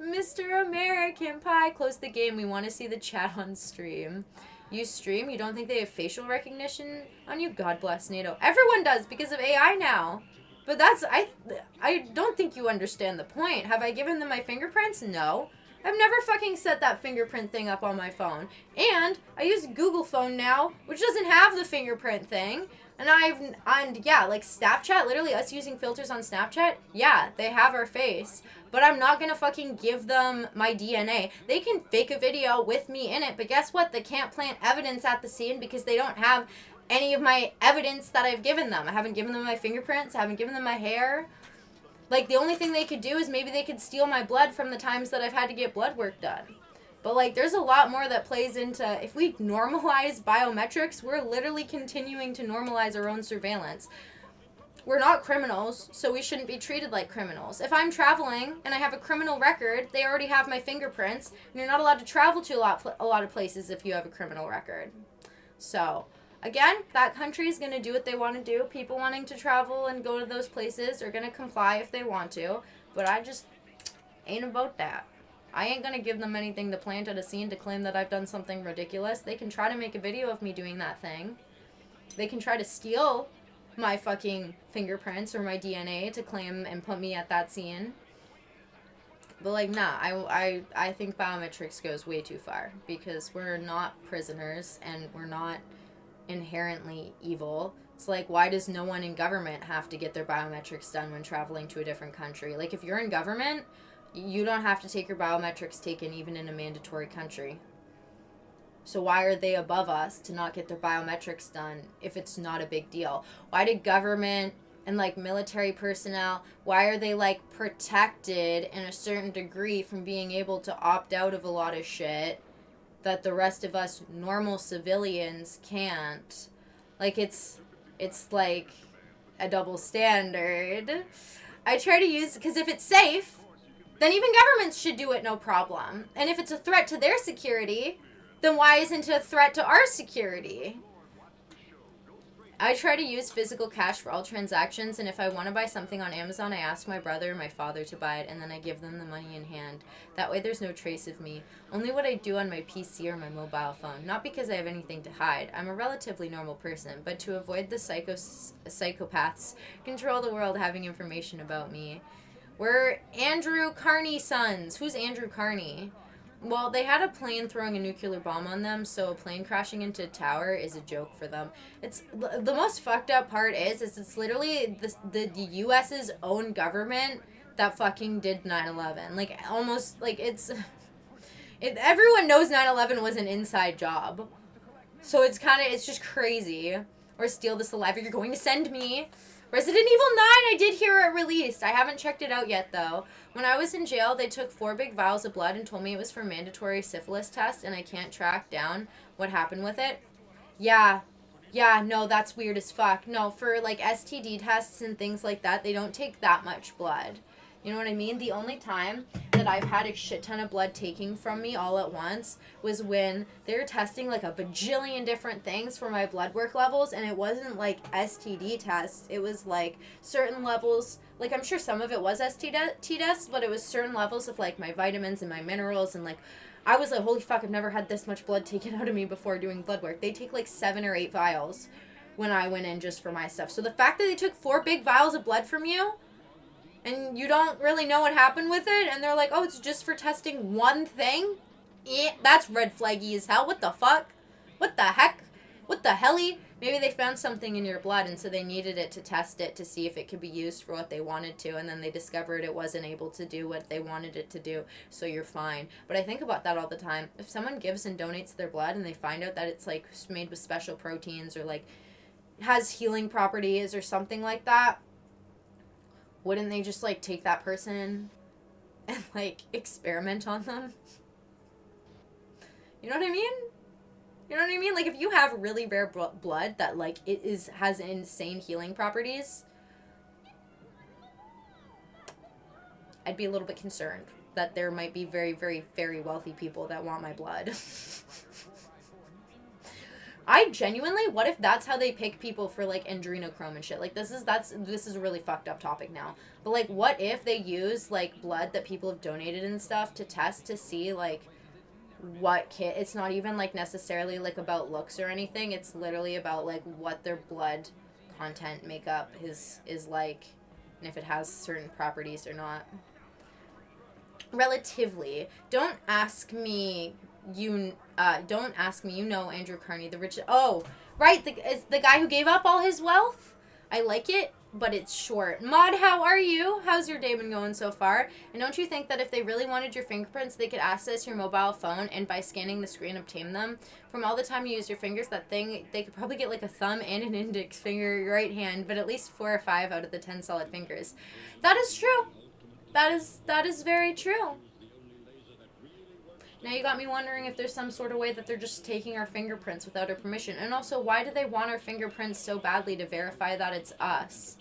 Speaker 1: Mr. American Pie, close the game. We want to see the chat on stream. You stream? You don't think they have facial recognition on you? God bless NATO. Everyone does because of AI now. But I don't think you understand the point. Have I given them my fingerprints? No. I've never fucking set that fingerprint thing up on my phone. And I use Google phone now, which doesn't have the fingerprint thing. And yeah, like Snapchat, literally us using filters on Snapchat, yeah, they have our face. But I'm not gonna fucking give them my DNA. They can fake a video with me in it, but guess what? They can't plant evidence at the scene because they don't have any of my evidence that I've given them. I haven't given them my fingerprints, I haven't given them my hair. Like, the only thing they could do is maybe they could steal my blood from the times that I've had to get blood work done. But, like, there's a lot more that plays into, if we normalize biometrics, we're literally continuing to normalize our own surveillance. We're not criminals, so we shouldn't be treated like criminals. If I'm traveling and I have a criminal record, they already have my fingerprints, and you're not allowed to travel to a lot of places if you have a criminal record. So, again, that country is going to do what they want to do. People wanting to travel and go to those places are going to comply if they want to, but I just ain't about that. I ain't going to give them anything to plant at a scene to claim that I've done something ridiculous. They can try to make a video of me doing that thing. They can try to steal my fucking fingerprints or my DNA to claim and put me at that scene. But, like, nah, I think biometrics goes way too far because we're not prisoners and we're not inherently evil. It's like, why does no one in government have to get their biometrics done when traveling to a different country? Like, if you're in government, you don't have to take your biometrics taken even in a mandatory country. So why are they above us to not get their biometrics done if it's not a big deal? Why did government and, like, military personnel, why are they, like, protected in a certain degree from being able to opt out of a lot of shit that the rest of us normal civilians can't? Like, it's like a double standard. I try to use, because if it's safe, then even governments should do it no problem. And if it's a threat to their security, then why isn't it a threat to our security? I try to use physical cash for all transactions, and if I want to buy something on Amazon, I ask my brother or my father to buy it, and then I give them the money in hand. That way there's no trace of me. Only what I do on my PC or my mobile phone. Not because I have anything to hide. I'm a relatively normal person, but to avoid the psychopaths control the world having information about me. We're Andrew Carney sons. Who's Andrew Carney? Well, they had a plane throwing a nuclear bomb on them, so a plane crashing into a tower is a joke for them. It's the most fucked up part is it's literally the U.S.'s own government that fucking did 9/11. Like, almost, like, everyone knows 9/11 was an inside job. So it's just crazy. Or Steal This Alive, you're going to send me Resident Evil 9, I did hear it released. I haven't checked it out yet, though. When I was in jail, they took 4 big vials of blood and told me it was for mandatory syphilis test, and I can't track down what happened with it. Yeah, no, that's weird as fuck. No, for, like, STD tests and things like that, they don't take that much blood. You know what I mean? The only time that I've had a shit ton of blood taken from me all at once was when they were testing, like, a bajillion different things for my blood work levels, and it wasn't, like, STD tests. It was, like, certain levels. Like, I'm sure some of it was STD tests, but it was certain levels of, like, my vitamins and my minerals, and, like, I was like, holy fuck, I've never had this much blood taken out of me before doing blood work. They take, like, 7 or 8 vials when I went in just for my stuff. So the fact that they took 4 big vials of blood from you, and you don't really know what happened with it, and they're like, oh, it's just for testing one thing? That's red flaggy as hell. What the fuck? What the heck? What the helly? Maybe they found something in your blood, and so they needed it to test it to see if it could be used for what they wanted to, and then they discovered it wasn't able to do what they wanted it to do, so you're fine. But I think about that all the time. If someone gives and donates their blood, and they find out that it's, like, made with special proteins, or, like, has healing properties, or something like that, wouldn't they just, like, take that person and, like, experiment on them? You know what I mean? You know what I mean? Like, if you have really rare blood that, like, has insane healing properties, I'd be a little bit concerned that there might be very, very, very wealthy people that want my blood. I genuinely, what if that's how they pick people for, like, adrenochrome and shit? Like, this is a really fucked up topic now. But, like, what if they use, like, blood that people have donated and stuff to test to see, like, what kid, it's not even, like, necessarily, like, about looks or anything. It's literally about, like, what their blood content makeup is like, and if it has certain properties or not. Relatively. Don't ask me, you know Andrew Carney, the rich, oh, right, is the guy who gave up all his wealth. I like it, but it's short. Maud, how are you? How's your day been going so far? And don't you think that if they really wanted your fingerprints, they could access your mobile phone and by scanning the screen obtain them? From all the time you use your fingers, that thing, they could probably get like a thumb and an index finger, your right hand, but at least 4 or 5 out of the 10 solid fingers. That is true. That is very true. Now you got me wondering if there's some sort of way that they're just taking our fingerprints without our permission. And also, why do they want our fingerprints so badly to verify that it's us?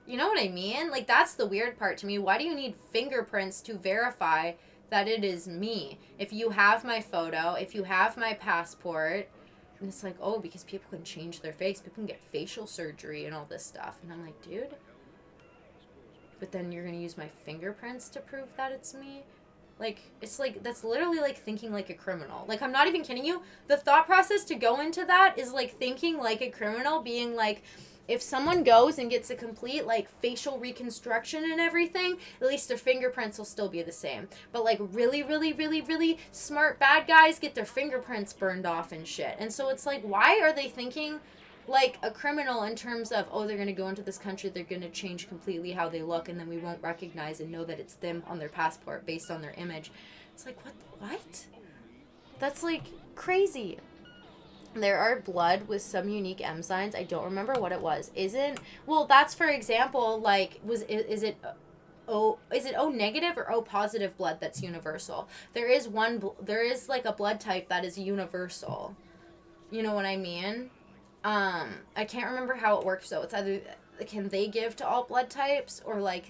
Speaker 1: You know what I mean? Like, that's the weird part to me. Why do you need fingerprints to verify that it is me? If you have my photo, if you have my passport, and it's like, oh, because people can change their face. People can get facial surgery and all this stuff. And I'm like, dude, but then you're going to use my fingerprints to prove that it's me? Like, it's like, that's literally like thinking like a criminal. Like, I'm not even kidding you. The thought process to go into that is like thinking like a criminal, being like, if someone goes and gets a complete, like, facial reconstruction and everything, at least their fingerprints will still be the same. But, like, really, really, really, really smart bad guys get their fingerprints burned off and shit. And so it's like, why are they thinking like a criminal in terms of, oh, they're going to go into this country, they're going to change completely how they look, and then we won't recognize and know that it's them on their passport based on their image. It's like, what? That's, like, crazy. There are blood with some unique M signs. I don't remember what it was. Well, that's, for example, like, is it O negative or O positive blood that's universal? There is like a blood type that is universal. You know what I mean? I can't remember how it works though. It's either, can they give to all blood types, or like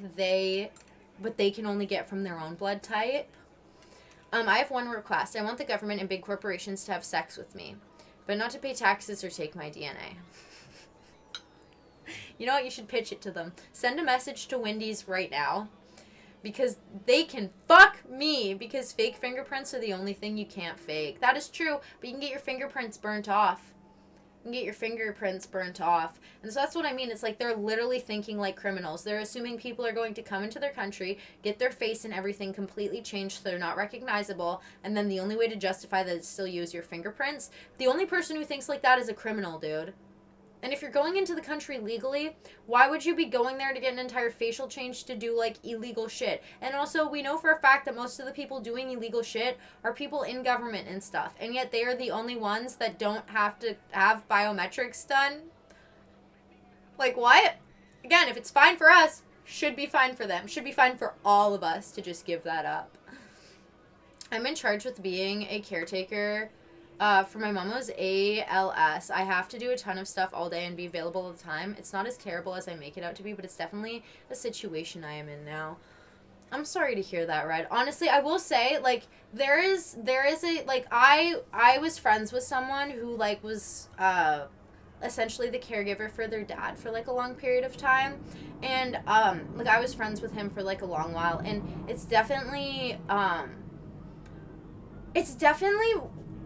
Speaker 1: but they can only get from their own blood type. I have one request. I want the government and big corporations to have sex with me, but not to pay taxes or take my DNA. You know what? You should pitch it to them. Send a message to Wendy's right now, because they can fuck me, because fake fingerprints are the only thing you can't fake. That is true, but you can get your fingerprints burnt off. And so that's what I mean. It's like they're literally thinking like criminals. They're assuming people are going to come into their country, get their face and everything completely changed so they're not recognizable, and then the only way to justify that is still use your fingerprints. The only person who thinks like that is a criminal, dude. And if you're going into the country legally, why would you be going there to get an entire facial change to do, like, illegal shit? And also, we know for a fact that most of the people doing illegal shit are people in government and stuff. And yet they are the only ones that don't have to have biometrics done. Like, what? Again, if it's fine for us, should be fine for them. Should be fine for all of us to just give that up. I'm in charge with being a caretaker for my mama's ALS. I have to do a ton of stuff all day and be available all the time. It's not as terrible as I make it out to be, but it's definitely a situation I am in now. I'm sorry to hear that, Red. Honestly, I will say, like, there is a, like, I was friends with someone who, like, was essentially the caregiver for their dad for, like, a long period of time. And like, I was friends with him for, like, a long while, and it's definitely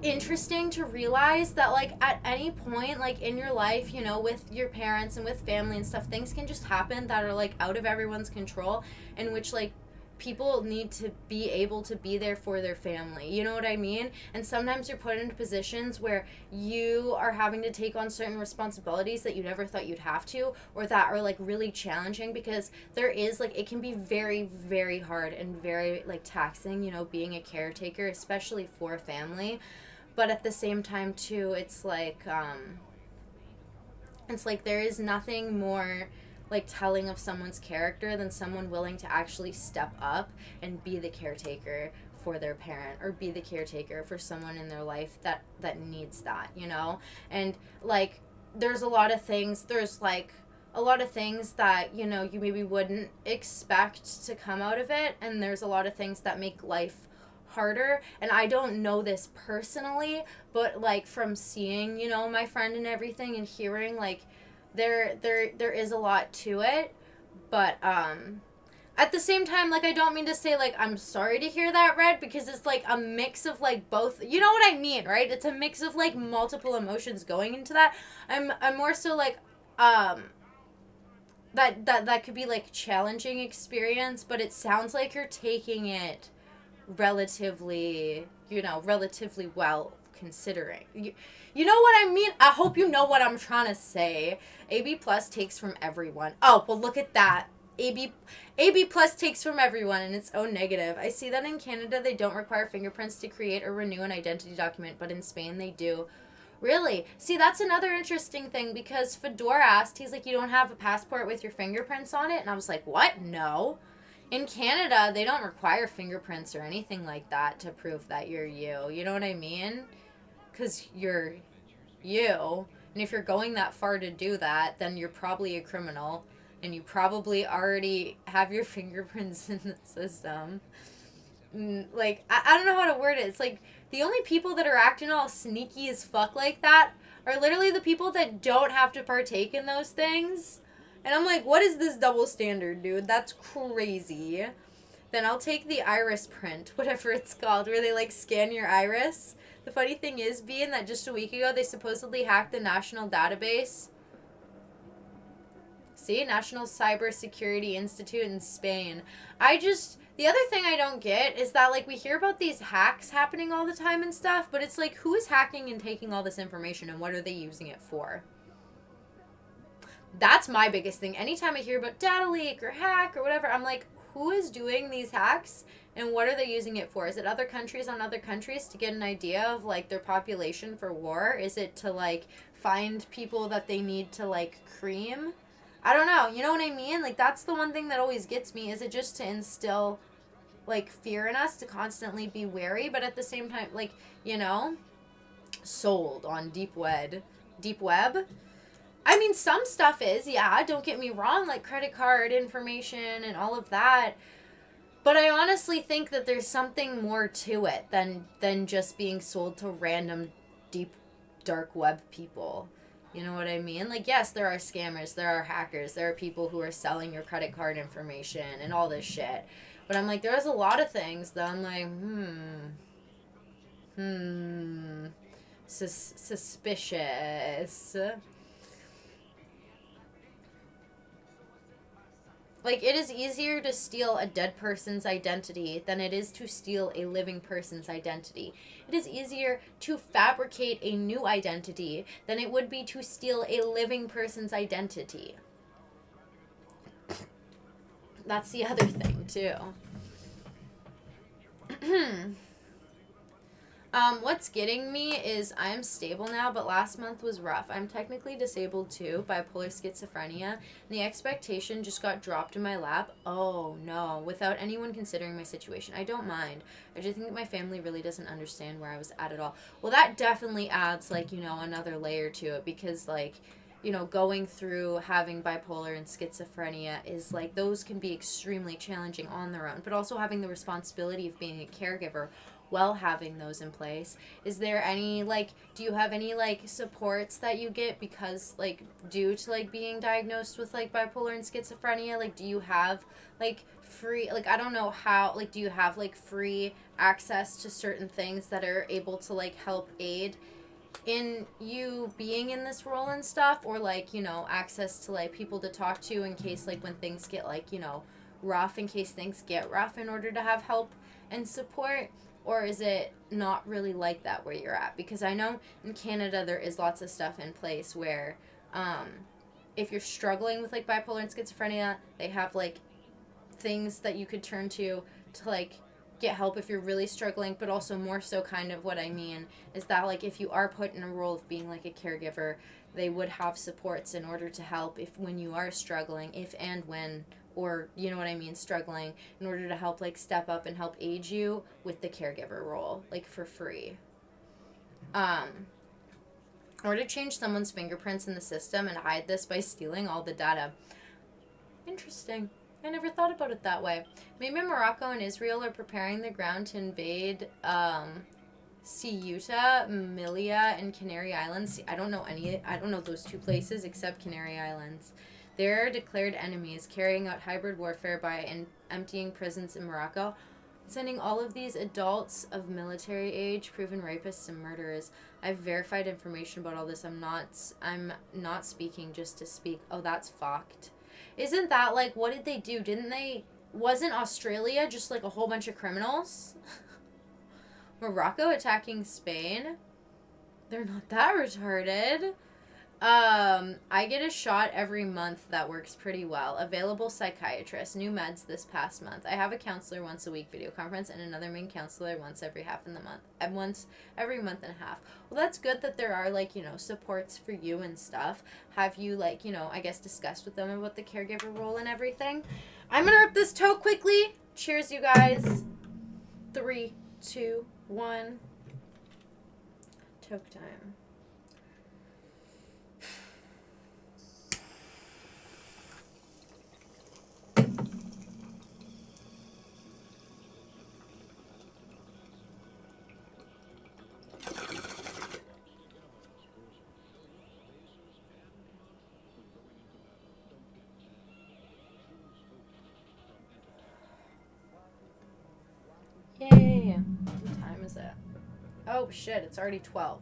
Speaker 1: interesting to realize that, like, at any point, like, in your life, you know, with your parents and with family and stuff, things can just happen that are, like, out of everyone's control, in which, like, people need to be able to be there for their family. You know what I mean? And sometimes you're put into positions where you are having to take on certain responsibilities that you never thought you'd have to, or that are, like, really challenging, because there is, like, it can be very, very hard and very, like, taxing, you know, being a caretaker, especially for a family. But at the same time, too, it's like there is nothing more, like, telling of someone's character than someone willing to actually step up and be the caretaker for their parent, or be the caretaker for someone in their life that needs that, you know? And, like, there's a lot of things that, you know, you maybe wouldn't expect to come out of it, and there's a lot of things that make life harder, and I don't know this personally, but like from seeing, you know, my friend and everything and hearing like there is a lot to it, but at the same time, like, I don't mean to say, like, I'm sorry to hear that, Red, because it's, like, a mix of, like, both. You know what I mean, right? It's a mix of, like, multiple emotions going into that. I'm more so, like, um, that could be, like, challenging experience, but it sounds like you're taking it relatively, you know, relatively well, considering. You know what I mean? I hope you know what I'm trying to say. AB plus takes from everyone. Oh, well, look at that. AB AB plus takes from everyone and its own negative. I see that in Canada they don't require fingerprints to create or renew an identity document, but in Spain they do. Really? See, that's another interesting thing because Fedor asked, he's like, you don't have a passport with your fingerprints on it? And I was like, what? No. In Canada, they don't require fingerprints or anything like that to prove that you're you. You know what I mean? Because you're you. And if you're going that far to do that, then you're probably a criminal. And you probably already have your fingerprints in the system. Like, I don't know how to word it. It's like the only people that are acting all sneaky as fuck like that are literally the people that don't have to partake in those things. And I'm like, what is this double standard, dude? That's crazy. Then I'll take the iris print, whatever it's called, where they like scan your iris. The funny thing is, being that just a week ago they supposedly hacked the national database. See, National Cybersecurity Institute in Spain. The other thing I don't get is that, like, we hear about these hacks happening all the time and stuff, but it's like, who is hacking and taking all this information and what are they using it for? That's my biggest thing. Anytime I hear about data leak or hack or whatever, I'm like, who is doing these hacks and what are they using it for? Is it other countries on other countries to get an idea of, like, their population for war? Is it to, like, find people that they need to, like, cream? I don't know. You know what I mean? Like, that's the one thing that always gets me. Is it just to instill, like, fear in us to constantly be wary, but at the same time, like, you know, sold on deep web. I mean, some stuff is, yeah, don't get me wrong, like credit card information and all of that. But I honestly think that there's something more to it than just being sold to random deep dark web people. You know what I mean? Like, yes, there are scammers, there are hackers, there are people who are selling your credit card information and all this shit. But I'm like, there's a lot of things that I'm like, suspicious. Like, it is easier to steal a dead person's identity than it is to steal a living person's identity. It is easier to fabricate a new identity than it would be to steal a living person's identity. That's the other thing, too. What's getting me is I'm stable now, but last month was rough. I'm technically disabled too, bipolar schizophrenia, and the expectation just got dropped in my lap. Oh no, without anyone considering my situation. I don't mind. I just think that my family really doesn't understand where I was at all. Well, that definitely adds, like, you know, another layer to it because, like, you know, going through having bipolar and schizophrenia is like, those can be extremely challenging on their own, but also having the responsibility of being a caregiver while having those in place. Is there any, like, do you have any, like, supports that you get because, like, due to, like, being diagnosed with, like, bipolar and schizophrenia? Like, do you have, like, free, like, I don't know how, like, do you have, like, free access to certain things that are able to, like, help aid in you being in this role and stuff, or, like, you know, access to, like, people to talk to in case, like, when things get, like, you know, rough, in case things get rough, in order to have help and support? Or is it not really like that where you're at? Because I know in Canada there is lots of stuff in place where if you're struggling with, like, bipolar and schizophrenia, they have, like, things that you could turn to, like, get help if you're really struggling, but also more so kind of what I mean is that, like, if you are put in a role of being, like, a caregiver, they would have supports in order to help if when you are struggling, if and when, or, you know what I mean, struggling, in order to help, like, step up and help aid you with the caregiver role, like, for free. Or to change someone's fingerprints in the system and hide this by stealing all the data. Interesting. I never thought about it that way. Maybe Morocco and Israel are preparing the ground to invade Ceuta, Melilla, and Canary Islands. I don't know those two places except Canary Islands. They're declared enemies, carrying out hybrid warfare by emptying prisons in Morocco, sending all of these adults of military age, proven rapists and murderers. I've verified information about all this. I'm not speaking just to speak. Oh, that's fucked. Isn't that like, what did they do? Wasn't Australia just like a whole bunch of criminals? Morocco attacking Spain? They're not that retarded. I get a shot every month that works pretty well. Available psychiatrist. New meds this past month. I have a counselor once a week video conference and another main counselor once every once every month and a half. Well, that's good that there are like, supports for you and stuff. Have you like, I guess discussed with them about the caregiver role and everything? I'm gonna rip this toe quickly. Cheers, you guys. 3, 2, 1. Toke time. Yay! What time is it? Oh shit, it's already 12.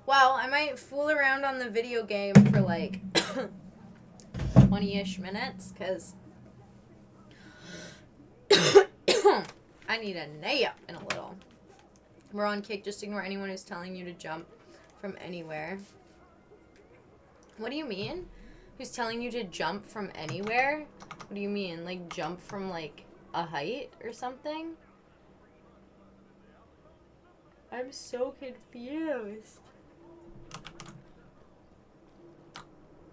Speaker 1: Well, I might fool around on the video game for like 20-ish minutes, because I need a nap in a little. We're on kick. Just ignore anyone who's telling you to jump from anywhere. What do you mean? Who's telling you to jump from anywhere? What do you mean? Like jump from like a height or something? I'm so confused.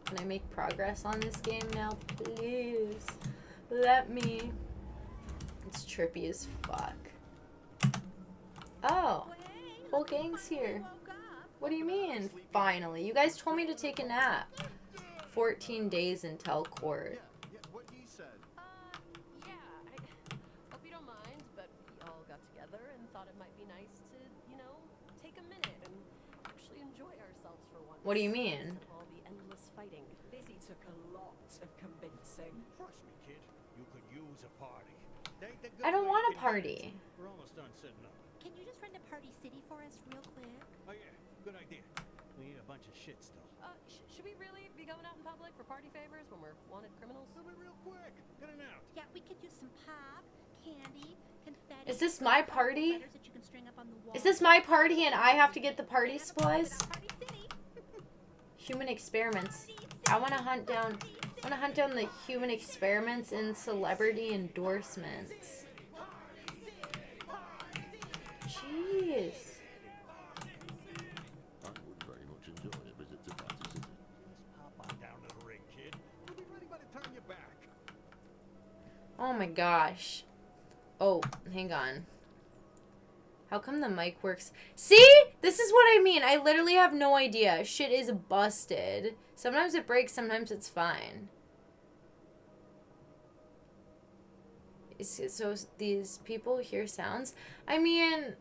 Speaker 1: Can I make progress on this game now, please? Let me. It's trippy as fuck. Oh, whole gang's here. What do you mean, finally? You guys told me to take a nap. 14 days until court.
Speaker 2: Hope you don't mind, but we all got together and thought it might be nice to, take a minute and actually enjoy ourselves for once.
Speaker 1: What do you mean?
Speaker 2: All the endless fighting.
Speaker 3: Busy took a lot of convincing.
Speaker 4: Trust me, kid. You could use a party.
Speaker 1: I don't want a party.
Speaker 4: We're almost done setting up.
Speaker 5: Can you just rent a Party City for us real quick?
Speaker 4: Oh yeah, good idea. We need a bunch of shit still.
Speaker 2: Should we really be going out in public for party favors when we're wanted criminals?
Speaker 4: It'll be real quick. Get it out.
Speaker 5: Yeah, we could use some pop, candy, confetti.
Speaker 1: Is this my party?
Speaker 5: Letters that you can string up on the wall.
Speaker 1: Is this my party and I have to get the party supplies?
Speaker 5: Party City.
Speaker 1: Human experiments. I want to hunt down the human experiments and celebrity endorsements. Jeez.
Speaker 6: I would very much enjoy a visit to Party City.
Speaker 4: Just hop on down to the ring, kid. We'll be ready by the time you're back.
Speaker 1: Oh my gosh. Oh, hang on. How come the mic works? See? This is what I mean. I literally have no idea. Shit is busted. Sometimes it breaks, sometimes it's fine. So these people hear sounds? I mean,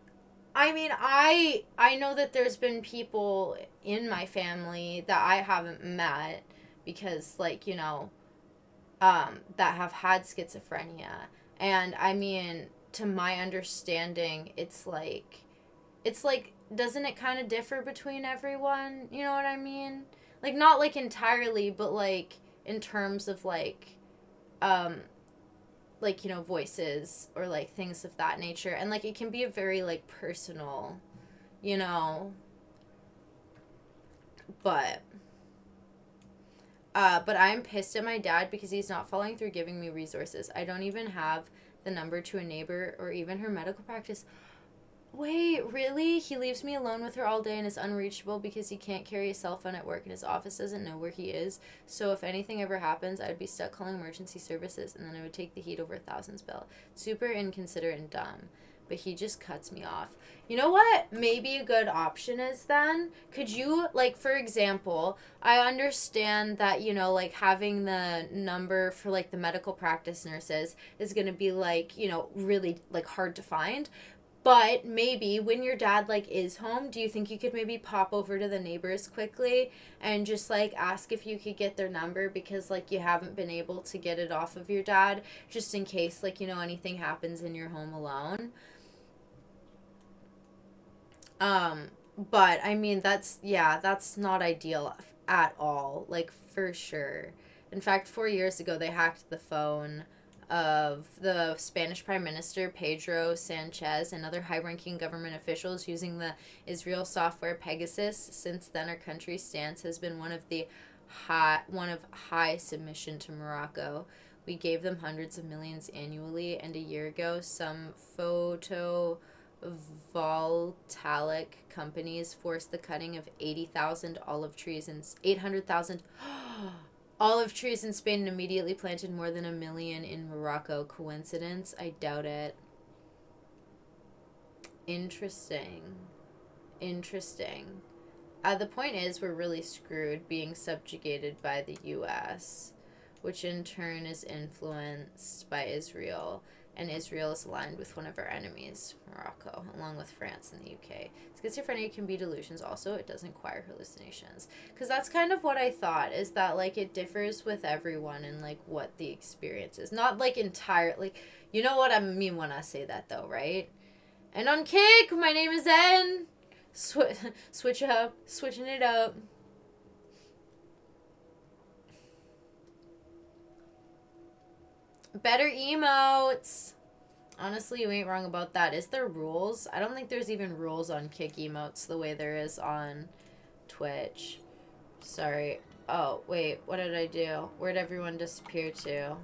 Speaker 1: I know that there's been people in my family that I haven't met because, like, that have had schizophrenia. And I mean, to my understanding, it's like, doesn't it kind of differ between everyone? You know what I mean? Like, not like entirely, but like in terms of like, voices or like things of that nature. And like, it can be a very like personal, but I'm pissed at my dad because he's not following through giving me resources. I don't even have the number to a neighbor or even her medical practice. Wait, really? He leaves me alone with her all day and is unreachable because he can't carry a cell phone at work and his office doesn't know where he is. So if anything ever happens, I'd be stuck calling emergency services and then I would take the heat over $1,000s bill. Super inconsiderate and dumb. but he just cuts me off. You know what maybe a good option is then? Could you, like, for example, I understand that, you know, like, having the number for, like, the medical practice nurses is going to be, like, you know, really, like, hard to find. But maybe when your dad, like, is home, do you think you could maybe pop over to the neighbors quickly and just, like, ask if you could get their number because, like, you haven't been able to get it off of your dad just in case, like, you know, anything happens in your home alone? But I mean, that's not ideal at all, like, for sure. In fact, 4 years ago, they hacked the phone of the Spanish Prime Minister Pedro Sanchez and other high-ranking government officials using the Israel software Pegasus. Since then, our country's stance has been one of high submission to Morocco. We gave them hundreds of millions annually, and a year ago, some photovoltaic companies forced the cutting of 80,000 olive trees and 800,000 olive trees in Spain and immediately planted more than 1 million in Morocco. Coincidence? I doubt it. Interesting. The point is, we're really screwed being subjugated by the U.S., which in turn is influenced by Israel. And Israel is aligned with one of our enemies, Morocco, along with France and the UK. Schizophrenia can be delusions also. It does require hallucinations. Because that's kind of what I thought, is that, like, it differs with everyone and, like, what the experience is. Not, like, entirely. You know what I mean when I say that, though, right? And on Kick, my name is N. Switching it up. Better emotes. Honestly, you ain't wrong about that. Is there rules? I don't think there's even rules on Kick emotes the way there is on Twitch. Sorry. Oh, wait. What did I do? Where'd everyone disappear to?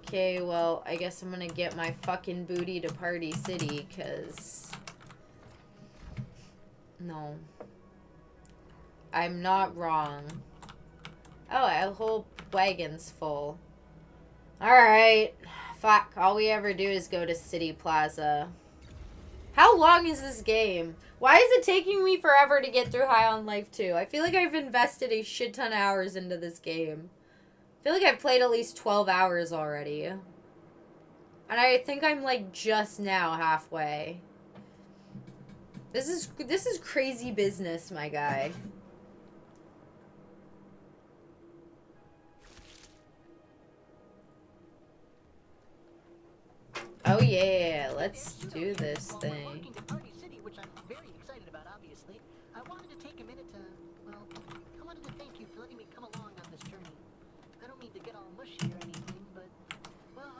Speaker 1: Okay, well, I guess I'm gonna get my fucking booty to Party City, because... No. I'm not wrong. Oh, a whole wagon's full. Alright. Fuck. All we ever do is go to City Plaza. How long is this game? Why is it taking me forever to get through High on Life 2? I feel like I've invested a shit ton of hours into this game. I feel like I've played at least 12 hours already. And I think I'm, like, just now halfway. This is crazy business, my guy. Oh yeah, let's do this thing.
Speaker 7: Party City, which I'm very excited about, obviously. I wanted to take a minute to, well, I wanted to thank you for letting me come along on this journey. I don't mean to get all mushy or anything, but, well,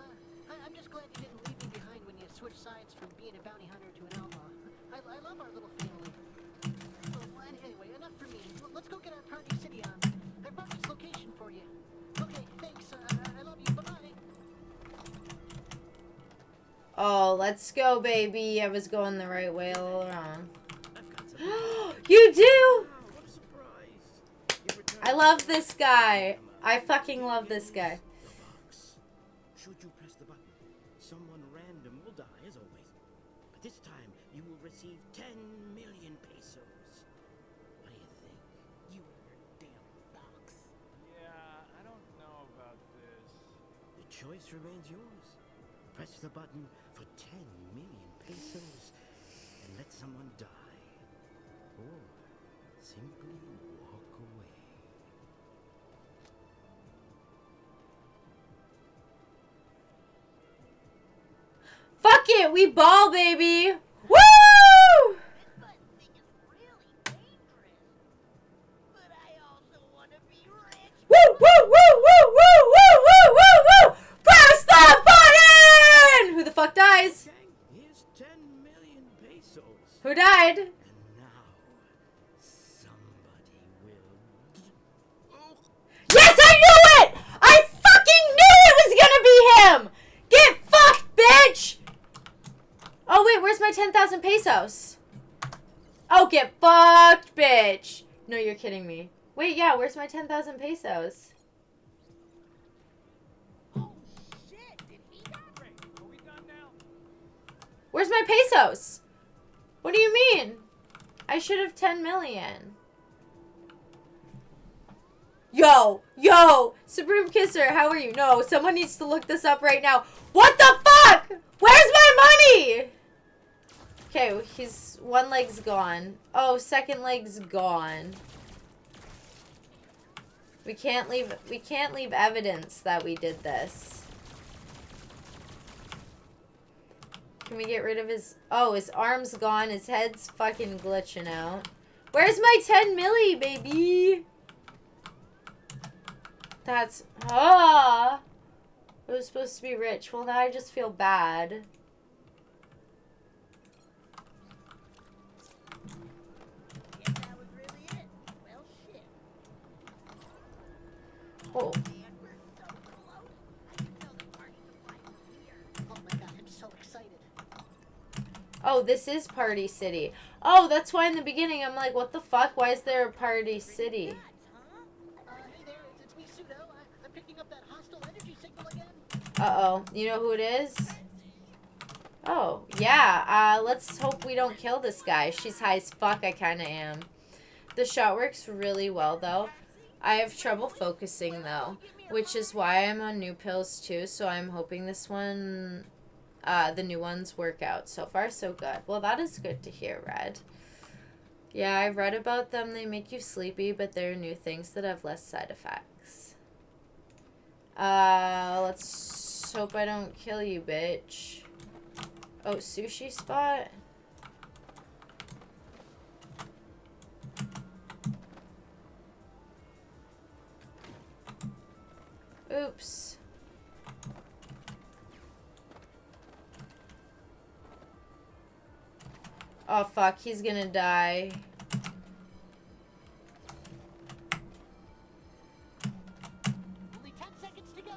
Speaker 7: I'm just glad you didn't leave me behind when you switched sides from being a bounty hunter to an outlaw. I love our little family. Well, anyway, enough for me. Let's go get our Party City on. I brought this location for you. Okay, thanks. I love you. Bye-bye.
Speaker 1: Oh, let's go, baby. I was going the right way all along. You do?
Speaker 4: What a surprise.
Speaker 1: I love this guy. I fucking love this guy.
Speaker 8: Should you press the button, someone random will die as always. But this time you will receive 10 million pesos. What do you think?
Speaker 9: You and your damn box.
Speaker 4: Yeah, I don't know about this.
Speaker 8: The choice remains yours. Press the button for 10 million pesos and let someone die. Or simply walk away.
Speaker 1: Fuck it, we ball, baby. Woo!
Speaker 5: This button thing is really dangerous. But I also want to be rich.
Speaker 1: Woo, woo, woo, woo, woo, woo, woo, woo, woo! Press the button! Who the fuck dies?
Speaker 8: Gang, here's 10 million pesos.
Speaker 1: Who died?
Speaker 8: And now, somebody will...
Speaker 1: Yes, I knew it! I fucking knew it was gonna be him! Get fucked, bitch! Oh, wait, where's my 10,000 pesos? Oh, get fucked, bitch! No, you're kidding me. Wait, yeah, where's my 10,000 pesos?
Speaker 5: Oh shit! Did he die?
Speaker 4: Great. Are we done now?
Speaker 1: Where's my pesos? What do you mean? I should have 10 million. Yo, Supreme Kisser, how are you? No, someone needs to look this up right now. What the fuck? Where's my money? Okay, one leg's gone. Oh, second leg's gone. We can't leave evidence that we did this. Can we get rid of his... Oh, his arm's gone. His head's fucking glitching out. Where's my 10 milli, baby? That's... Ah! I was supposed to be rich. Well, now I just feel bad.
Speaker 5: Guess that was really it. Well, shit.
Speaker 1: Oh.
Speaker 5: Man, we're so close. I can smell the party supply from here.
Speaker 7: Oh my god, I'm so excited.
Speaker 1: Oh, this is Party City. Oh, that's why in the beginning I'm like, what the fuck? Why is there a Party City?
Speaker 5: Nuts, huh?
Speaker 7: Hey there, it's me, Pseudo. I'm picking up that hostile energy signal again.
Speaker 1: Uh-oh. You know who it is? Oh, yeah. Let's hope we don't kill this guy. She's high as fuck. I kind of am. The shot works really well, though. I have trouble focusing, though, which is why I'm on new pills, too, so I'm hoping this one... the new ones work out. So far, so good. Well, that is good to hear, Red. Yeah, I've read about them. They make you sleepy, but they're new things that have less side effects. Let's hope I don't kill you, bitch. Oh, sushi spot? Oops. Oh, fuck. He's gonna die.
Speaker 7: Only 10 seconds to go.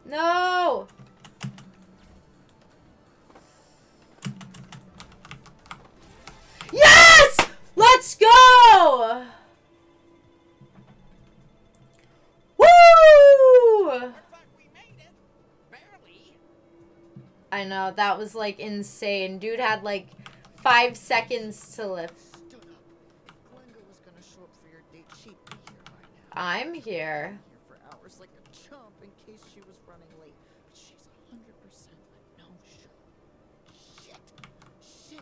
Speaker 1: No! Yes! Let's go! Woo! I know, that was like insane. Dude had like 5 seconds to live.
Speaker 9: Stood up. If Glenda was gonna show up for your date, she'd be here by now.
Speaker 1: I'm here.
Speaker 9: Here for hours like a chump in case she was running late. But she's 100% a no-show. Shit. Shit.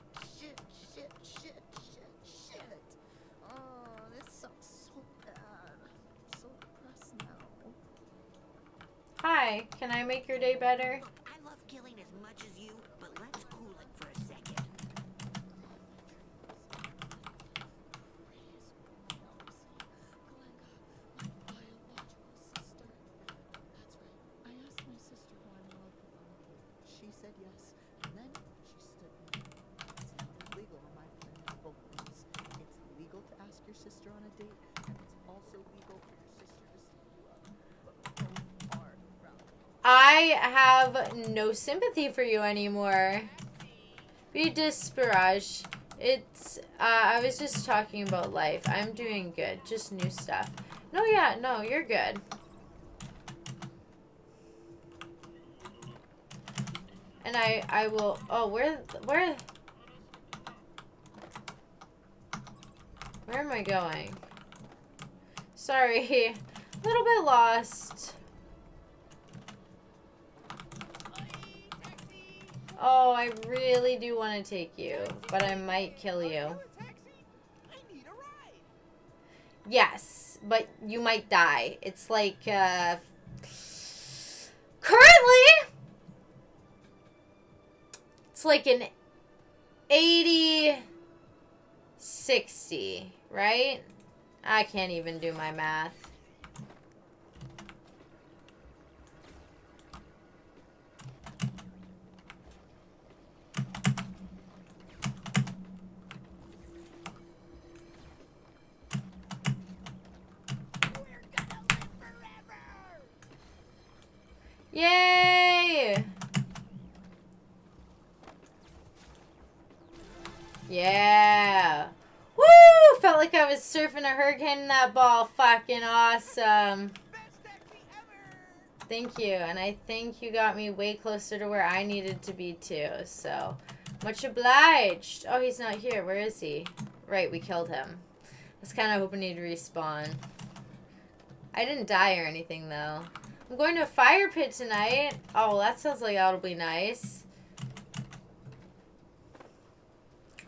Speaker 9: Oh, this sucks so bad. I'm so depressed now.
Speaker 1: Hi, can I make your day better?
Speaker 5: Look, I love killing as much as you, but let's cool it for a second.
Speaker 9: She said yes, and then she stood me. It's not illegal on my planet, both things. It's illegal to ask your sister on a date, and it's also legal for your sister to set you up. But both are valid.
Speaker 1: I have no sympathy for you anymore. Be disparage. It's, I was just talking about life. I'm doing good. Just new stuff. No, yeah, no, you're good. And I will, oh, where am I going? Sorry, a little bit lost. Oh, I really do want to take you, but I might kill you. Yes, but you might die. It's like, currently, it's like an 80-60, right? I can't even do my math. Yay! Yeah! Woo! Felt like I was surfing a hurricane in that ball. Fucking awesome. Thank you, and I think you got me way closer to where I needed to be too, so much obliged. Oh, he's not here. Where is he? Right, we killed him. I was kind of hoping he'd respawn. I didn't die or anything, though. I'm going to a fire pit tonight. Oh, that sounds like that'll be nice.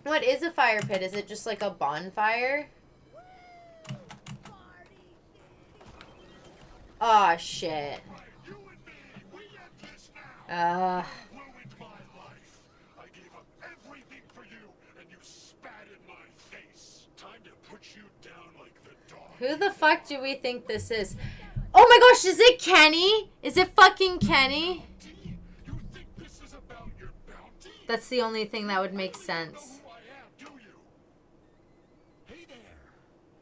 Speaker 1: What is a fire pit? Is it just like a bonfire? Oh, shit.
Speaker 4: You and me, we end this now. You ruined my life. I gave up everything for you, and you spat in my face. Time to put you down like the dog.
Speaker 1: Who the fuck do we think this is? Oh my gosh, is it Kenny? Is it fucking Kenny?
Speaker 4: You think this is about your bounty?
Speaker 1: That's the only thing that would make sense.
Speaker 4: Who I am, do you?
Speaker 8: Hey there.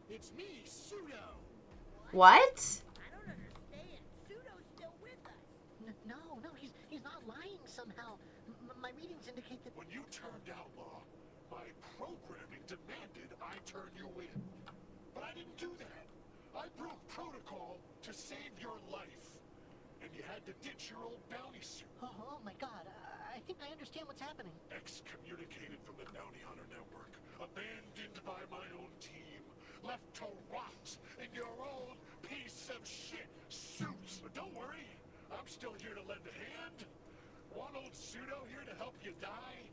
Speaker 8: It's me, Pseudo.
Speaker 1: What?
Speaker 5: I don't understand. Pseudo's still with us.
Speaker 7: No, he's not lying somehow. My readings indicate that.
Speaker 4: When you turned outlaw, my programming demanded I turn you in. But I didn't do that. I broke protocol to save your life. And you had to ditch your old bounty suit.
Speaker 7: Oh my God! I think I understand what's happening.
Speaker 4: Excommunicated from the Bounty Hunter Network. Abandoned by my own team. Left to rot in your old piece of shit suit. But don't worry, I'm still here to lend a hand. Want old Pseudo here to help you die?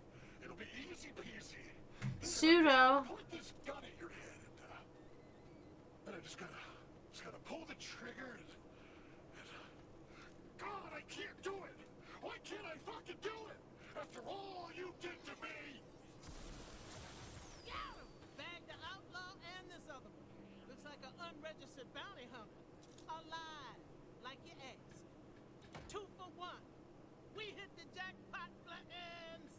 Speaker 4: It'll be easy peasy.
Speaker 1: Pseudo.
Speaker 4: Point this gun at your head and I just gotta pull the trigger and God, I can't do it! Why can't I fucking do it? After all you did to me!
Speaker 10: Got him! Bagged the outlaw and this other one. Looks like an unregistered bounty hunter. Alive, like you asked. 2 for 1. We hit the jackpot buttons!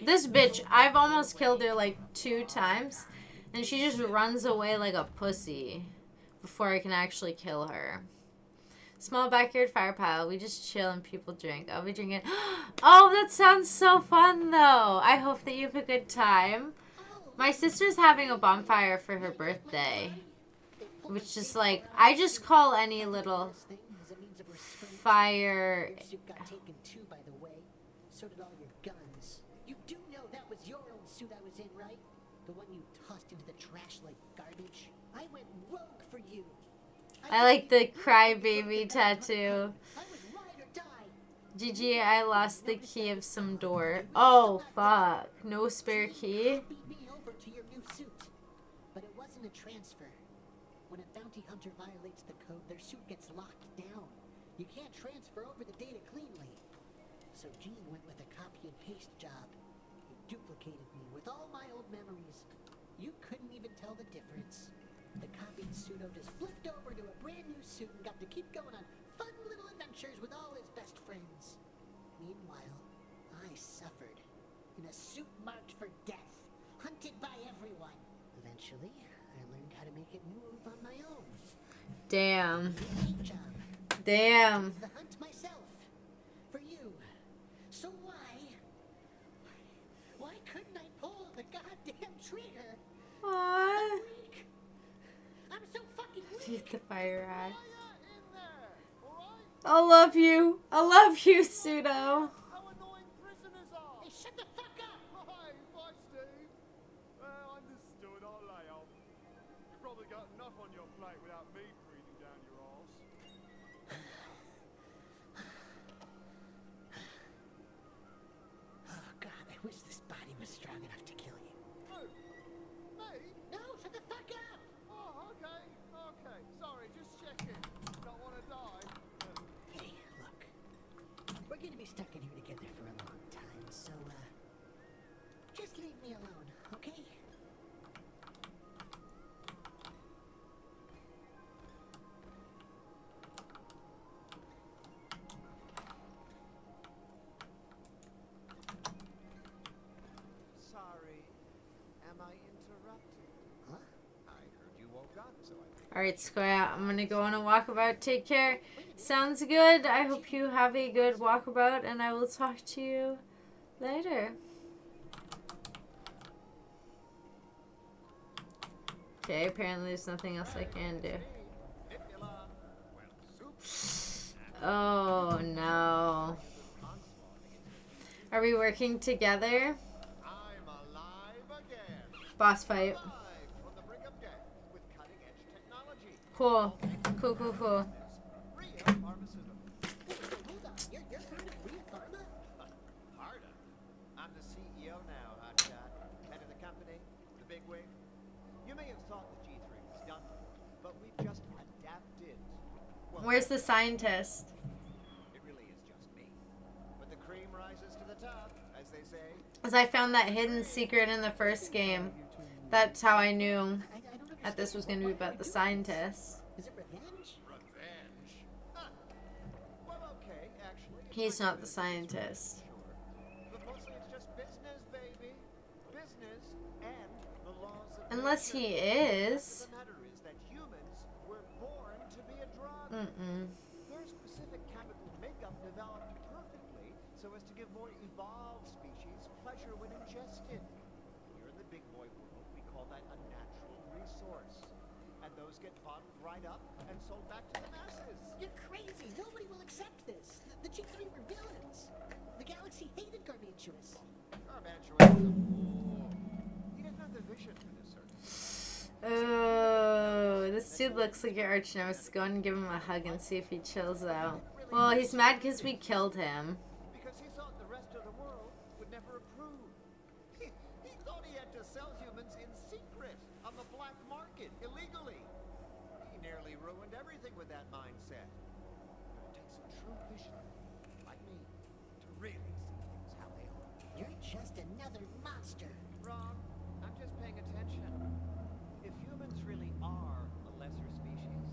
Speaker 1: This bitch, I've almost killed her like 2 times. And she just runs away like a pussy before I can actually kill her. Small backyard fire pile. We just chill and people drink. I'll be drinking. Oh, that sounds so fun, though. I hope that you have a good time. My sister's having a bonfire for her birthday. Which is like, I just call any little fire.
Speaker 7: Your suit got taken too, by the way. So did all your guns. You do know that was your own suit I was in, right? The one you tossed into the trash like garbage. I went rogue for you.
Speaker 1: I like the crybaby tattoo.
Speaker 7: I was ride or die.
Speaker 1: GG, I lost the key of some door. Oh, fuck. No spare key?
Speaker 7: Beat me over to your new suit. But it wasn't a transfer. When a bounty hunter violates the code, their suit gets locked down. You can't transfer over the data cleanly. So Gene went with a copy and paste job. He duplicated me with all my old memories. You couldn't even tell the difference. The copied pseudo just flipped over to a brand new suit and got to keep going on fun little adventures with all his best friends. Meanwhile, I suffered in a suit marked for death, hunted by everyone. Eventually, I learned how to make it move on my own.
Speaker 1: Damn.
Speaker 7: Paint job.
Speaker 1: Damn.
Speaker 7: The hunt myself. For you. So why couldn't I pull the goddamn trigger?
Speaker 1: Aww.
Speaker 7: Weak. I'm so fucking weak.
Speaker 1: She's the fire rat. I love you. I love you, Pseudo.
Speaker 4: How annoying prisoners are!
Speaker 7: Hey, shut the fuck up!
Speaker 4: Hi, bye, Steve. Understood, I'll lay off. You've probably got enough on your plate without me breathing down your arse.
Speaker 7: Oh god, I wish this body was strong enough to kill you.
Speaker 4: Who? Me?
Speaker 7: No, shut the fuck up!
Speaker 4: Oh, okay. Sorry, just checking. Don't want to die.
Speaker 7: Hey, look. We're gonna be stuck in here together for a long time, so, just leave me alone, okay?
Speaker 10: Sorry. Am I interrupting?
Speaker 7: Huh?
Speaker 10: I heard you woke up, so I...
Speaker 1: Alright, Square, I'm gonna go on a walkabout. Take care. Sounds good. I hope you have a good walkabout, and I will talk to you later. Okay, apparently there's nothing else I can do. Oh no. Are we working together?
Speaker 11: I'm alive again.
Speaker 1: Boss fight.
Speaker 11: Alive from the brink of death with cutting-edge technology.
Speaker 1: Cool. Cool, cool, cool.
Speaker 11: Real pharmaceutical.
Speaker 7: Hold on. You're part of Real Pharma?
Speaker 11: Part of. I'm the CEO now, hotshot. Head of the company, the big wig. You may have thought the G3 was done for, but we've just adapted. Well,
Speaker 1: Where's the scientist?
Speaker 11: it really is just me. But the cream rises to the top, as they say.
Speaker 1: Because I found that hidden secret in the first game. That's how I knew
Speaker 7: I don't
Speaker 1: that this was going to be about the scientist.
Speaker 7: Is it revenge?
Speaker 11: Revenge? Huh. Well, okay, actually. it's
Speaker 1: He's
Speaker 11: kind of
Speaker 1: not the
Speaker 11: business,
Speaker 1: scientist.
Speaker 11: Sure. But mostly it's just business, baby. Business and the laws of
Speaker 1: Unless
Speaker 11: nature.
Speaker 1: he is.
Speaker 11: The matter is that humans were born to be a drug. Their specific chemical makeup developed perfectly so as to give more evolved species pleasure when ingested. Here in the big boy world, we call that a natural resource. And those get bottled right up and sold back to the masses.
Speaker 7: You're crazy. Nobody will accept this. The G3 were villains. The galaxy hated Gargantuous.
Speaker 11: Gargantuous is a fool. He didn't have the vision for this earth.
Speaker 1: Oh, this dude looks like your arch nemesis. Go and give him a hug and see if he chills out. Well, he's mad because we killed him.
Speaker 11: Because he thought the rest of the world would never approve. He thought he had to sell humans in secret on the black market illegally. He nearly ruined everything with that mindset. But it takes a true visionary like me to really see things how they are.
Speaker 7: You're just another monster.
Speaker 11: Wrong. I'm just paying attention. If humans really are a lesser species,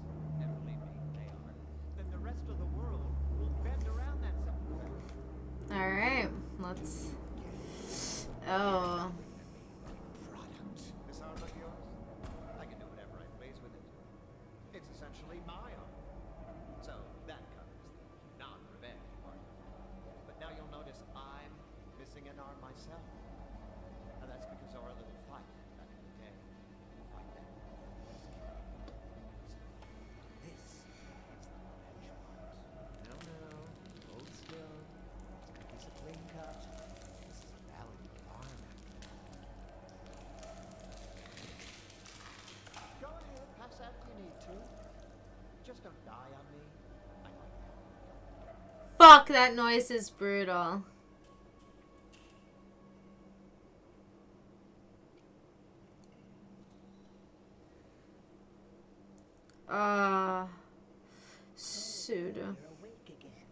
Speaker 11: and believe me, they are, then the rest of the world will bend around that simple fact.
Speaker 1: Alright, let's... Oh.
Speaker 11: Product. This arm of yours, I can do whatever I please with it. It's essentially my arm. So that covers the non-revenge part. But now you'll notice I'm missing an arm myself. And that's because of our little fight back in the day. The fight that this is the revenge part. No, hold still. This is a clean cut. This is a valid arm. Go ahead, pass out if you need to. Just don't die on me. I like that.
Speaker 1: Fuck, that noise is brutal. Pseudo.
Speaker 7: You're awake again.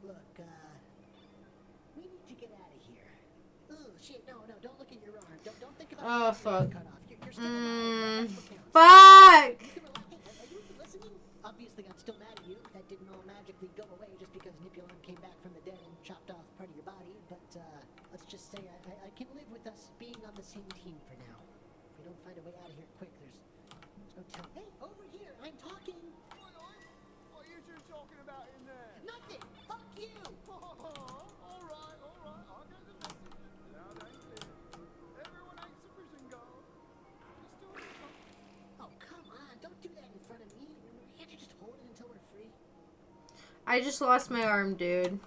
Speaker 7: Look, we need to get out of here. Oh shit! No, don't look at your arm. Don't think about
Speaker 1: Oh,
Speaker 7: your
Speaker 1: fuck.
Speaker 7: cut off. You're still alive. That's what counts.
Speaker 1: Fuck!
Speaker 7: Hey, are you even listening? Obviously, I'm still mad at you. That didn't all magically go away just because Nipulon came back from the dead and chopped off part of your body. But let's just say I can live with us being on the same team for now. If we don't find a way out of here quick, there's no telling. Hey, over here! I'm talking.
Speaker 11: What are you two talking about in there?
Speaker 7: Nothing. Fuck you.
Speaker 11: All right. I'll get the message. Loud and clear. Everyone hates a prison guard. Just do it.
Speaker 7: Oh, come on. Don't do that in front of me. Can't you just hold it until we're free?
Speaker 1: I just lost my arm, dude.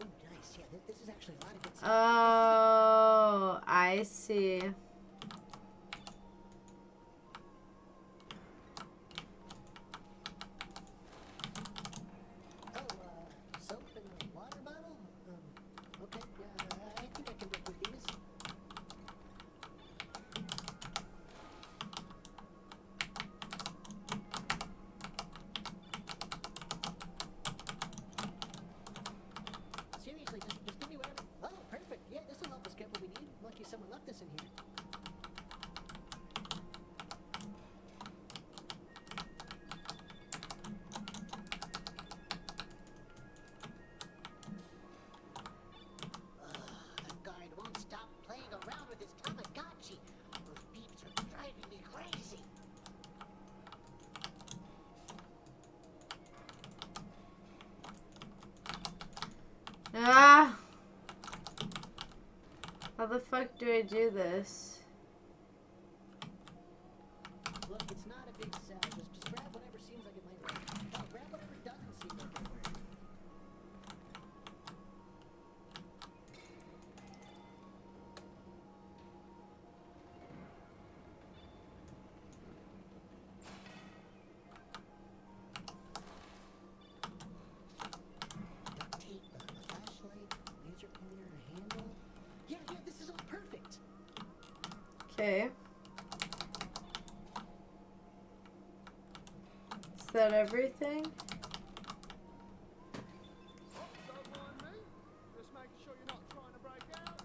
Speaker 7: Oh, nice. Yeah, this is actually a lot of good stuff.
Speaker 1: Oh, I see.
Speaker 7: Oh, soap and a water bottle? Okay, yeah, I think I can work with these. Seriously, just give me whatever. Oh, perfect. Yeah, this will help us get what we need. Lucky someone left this in here.
Speaker 1: the fuck do I do this?
Speaker 7: Look, it's not a big sell. Just grab whatever seems like it might work. No, grab whatever doesn't seem like it work. Duct tape, a flashlight, laser pointer, a handle. Yeah, this is all perfect.
Speaker 1: Okay. Is that everything?
Speaker 11: Don't mind me. Just making sure you're not trying to break out.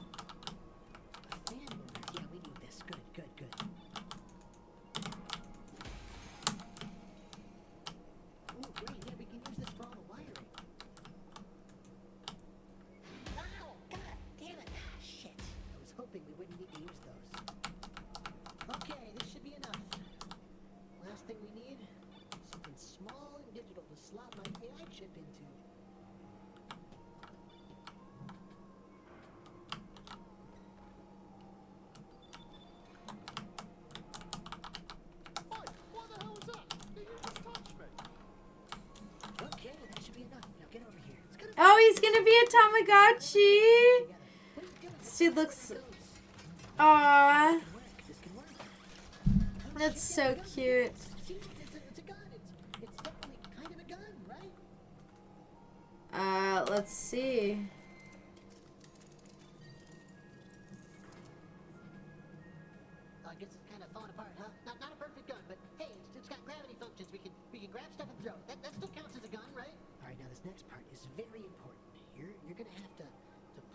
Speaker 7: A fan motor. Yeah, we need this. Good. Ooh, great. Yeah, we can use this for all the wiring. Ow! God damn it! Ah, shit. I was hoping we wouldn't need to use those. Okay, this should be enough. Last thing we need, something small and digital to slot my AI chip into.
Speaker 11: What the hell was that? Did you just touch me?
Speaker 7: Okay, that should be enough. Now get over here. It's gonna
Speaker 1: Oh, he's gonna be a Tamagotchi.
Speaker 7: together. What are you doing?
Speaker 1: This dude looks.
Speaker 7: There it goes.
Speaker 1: Aww,
Speaker 7: This can work.
Speaker 1: that's so cute.
Speaker 7: See, it's a gun. It's definitely kind of a gun, right?
Speaker 1: Let's see.
Speaker 7: I guess it's kind of falling apart, huh? Not a perfect gun, but hey, it's got gravity functions. We can grab stuff and throw it. That still counts as a gun, right? All right, now this next part is very important. You're gonna have to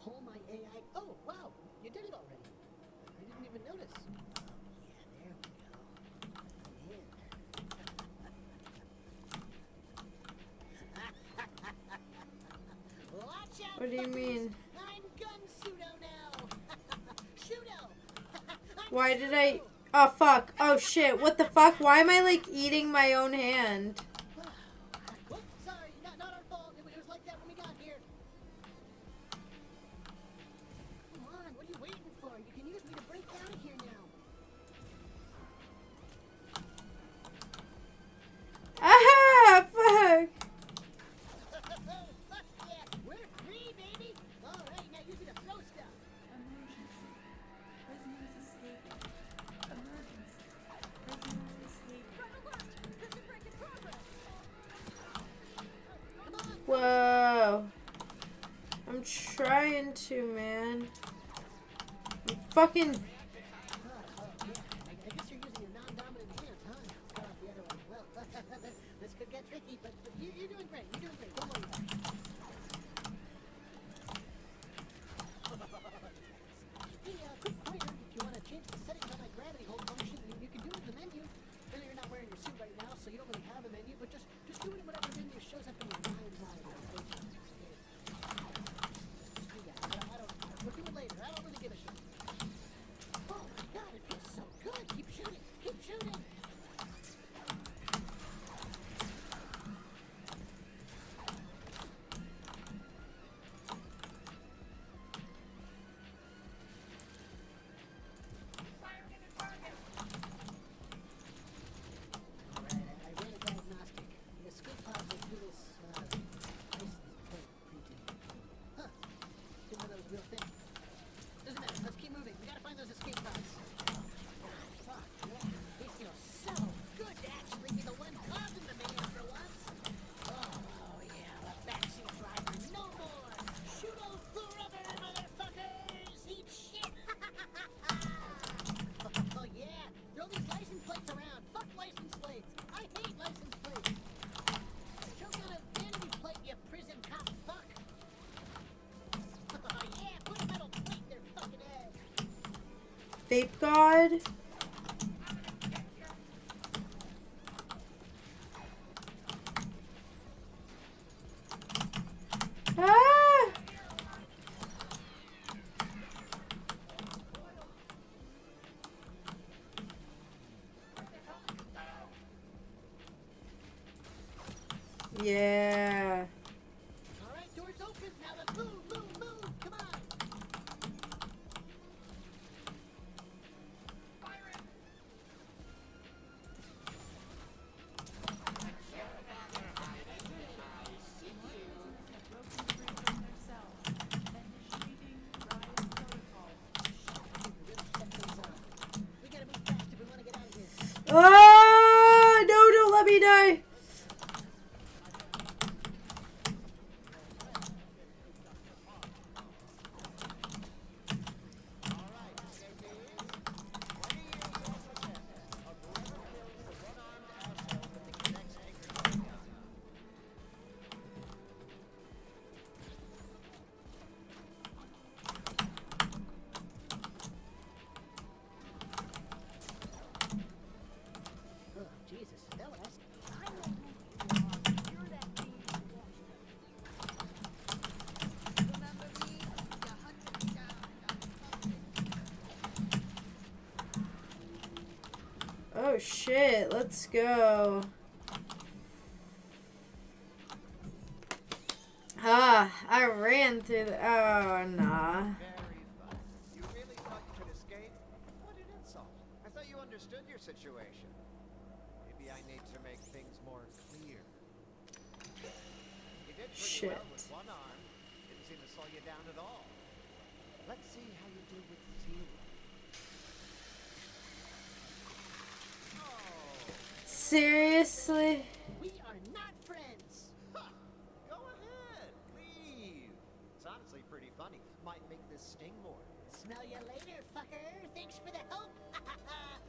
Speaker 7: pull my AI. Oh wow, you did it already. I didn't even notice. Oh yeah, there we go. In. Watch out,
Speaker 1: What do you
Speaker 7: fuckers.
Speaker 1: mean?
Speaker 7: I'm gun pseudo now. Pseudo.
Speaker 1: Why did I? Oh fuck! Oh shit! What the fuck? Why am I like eating my own hand?
Speaker 7: Whoops, sorry, not our fault. It was like that when we got here. Come on, what are you waiting for? You can use me to break out of here now.
Speaker 1: Ah! Fuck!
Speaker 7: Fuck yeah, we're free, baby. All right, now use me to throw stuff.
Speaker 12: Emergency. Prisoners escaping. Emergency. Prisoners escaping.
Speaker 2: Red alert! Prison break in progress!
Speaker 7: Come on.
Speaker 1: Whoa! I'm trying to, man. I'm fucking.
Speaker 7: Oh, yeah. I guess you're using your non-dominant hands, huh? Cut off the other one. Well, this could get tricky, but you're doing great. You're doing great. Don't worry about it. Hey, quick pointer. If you want to change the settings on my gravity hold function, you can do it in the menu. I know you're not wearing your suit right now, so you don't really have a menu, but just do it in whatever menu shows up in your mind's eye. Do that. We'll do it later. I don't really give a shit. Oh my god, it feels so good. Keep shooting. Keep shooting. Alright, I ran a diagnostic. The escape pods will do this, license plate printing. Huh. Didn't know that was a real thing. Doesn't matter. Let's keep moving. We gotta find those escape pods. Fuck, yeah. It feels so good to actually be the one causing the mayhem for once. Oh, yeah. A backseat driver. No more. Shoot off forever, motherfuckers. Eat shit. Oh, yeah. Throw these license plates around. Fuck license plates. I hate license plates. Choke on a vanity plate, you prison cop fuck. Oh, yeah. Put a metal plate in their fucking head.
Speaker 1: Vape God. Ah! Yeah.
Speaker 7: All right, doors open. Now let's move, move, move. Come on.
Speaker 12: Prisoners have broken free from their cells. Initiating riot protocol.
Speaker 7: Really set things off. We gotta move fast if we want to get out of here.
Speaker 1: Ah! No, don't let me die.
Speaker 7: Oh, Jesus. That was...
Speaker 1: Oh shit, let's go. Ah, I ran through the. Oh, nah.
Speaker 11: Very fun. You really thought you could escape? What an insult. I thought you understood your situation. Maybe I need to make things more clear. You did pretty
Speaker 1: Shit.
Speaker 11: well with one arm. Didn't seem to slow you down at all. Let's see how you do with zero.
Speaker 1: Seriously?
Speaker 7: We are not friends.
Speaker 11: Huh. Go ahead. Leave. It's honestly pretty funny. Might make this sting more.
Speaker 7: Smell you later, fucker. Thanks for the help.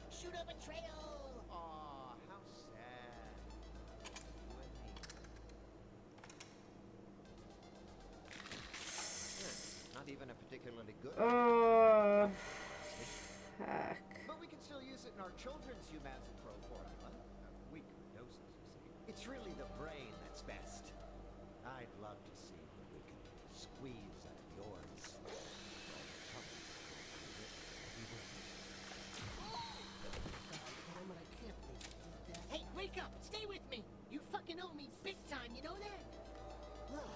Speaker 7: Shoot a betrayal.
Speaker 11: Aw, how sad. You and me. Not even a particularly good.
Speaker 1: Oh. Fuck.
Speaker 11: But we can still use it in our children's Humazipro formula. Weaker doses, you see. It's really the brain that's best. I'd love to see what we can squeeze out of yours.
Speaker 7: Damn it, I can't believe you did that. Hey, wake up! Stay with me! You fucking owe me big time, you know that? Ugh.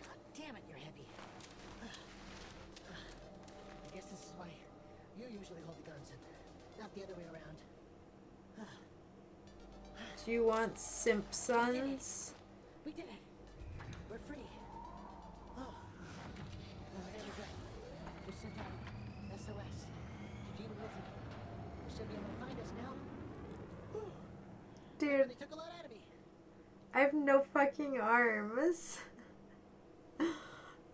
Speaker 7: God damn it, you're heavy. I guess this is why you usually hold the guns and not the other way around.
Speaker 1: Do you want Simpsons?
Speaker 7: We did it. We're free. Oh. There we go. We sent out SOS. Gene and Lizzie. They should be able to find us now. Whew.
Speaker 1: Dude,
Speaker 7: They took a lot out of me.
Speaker 1: I have no fucking arms.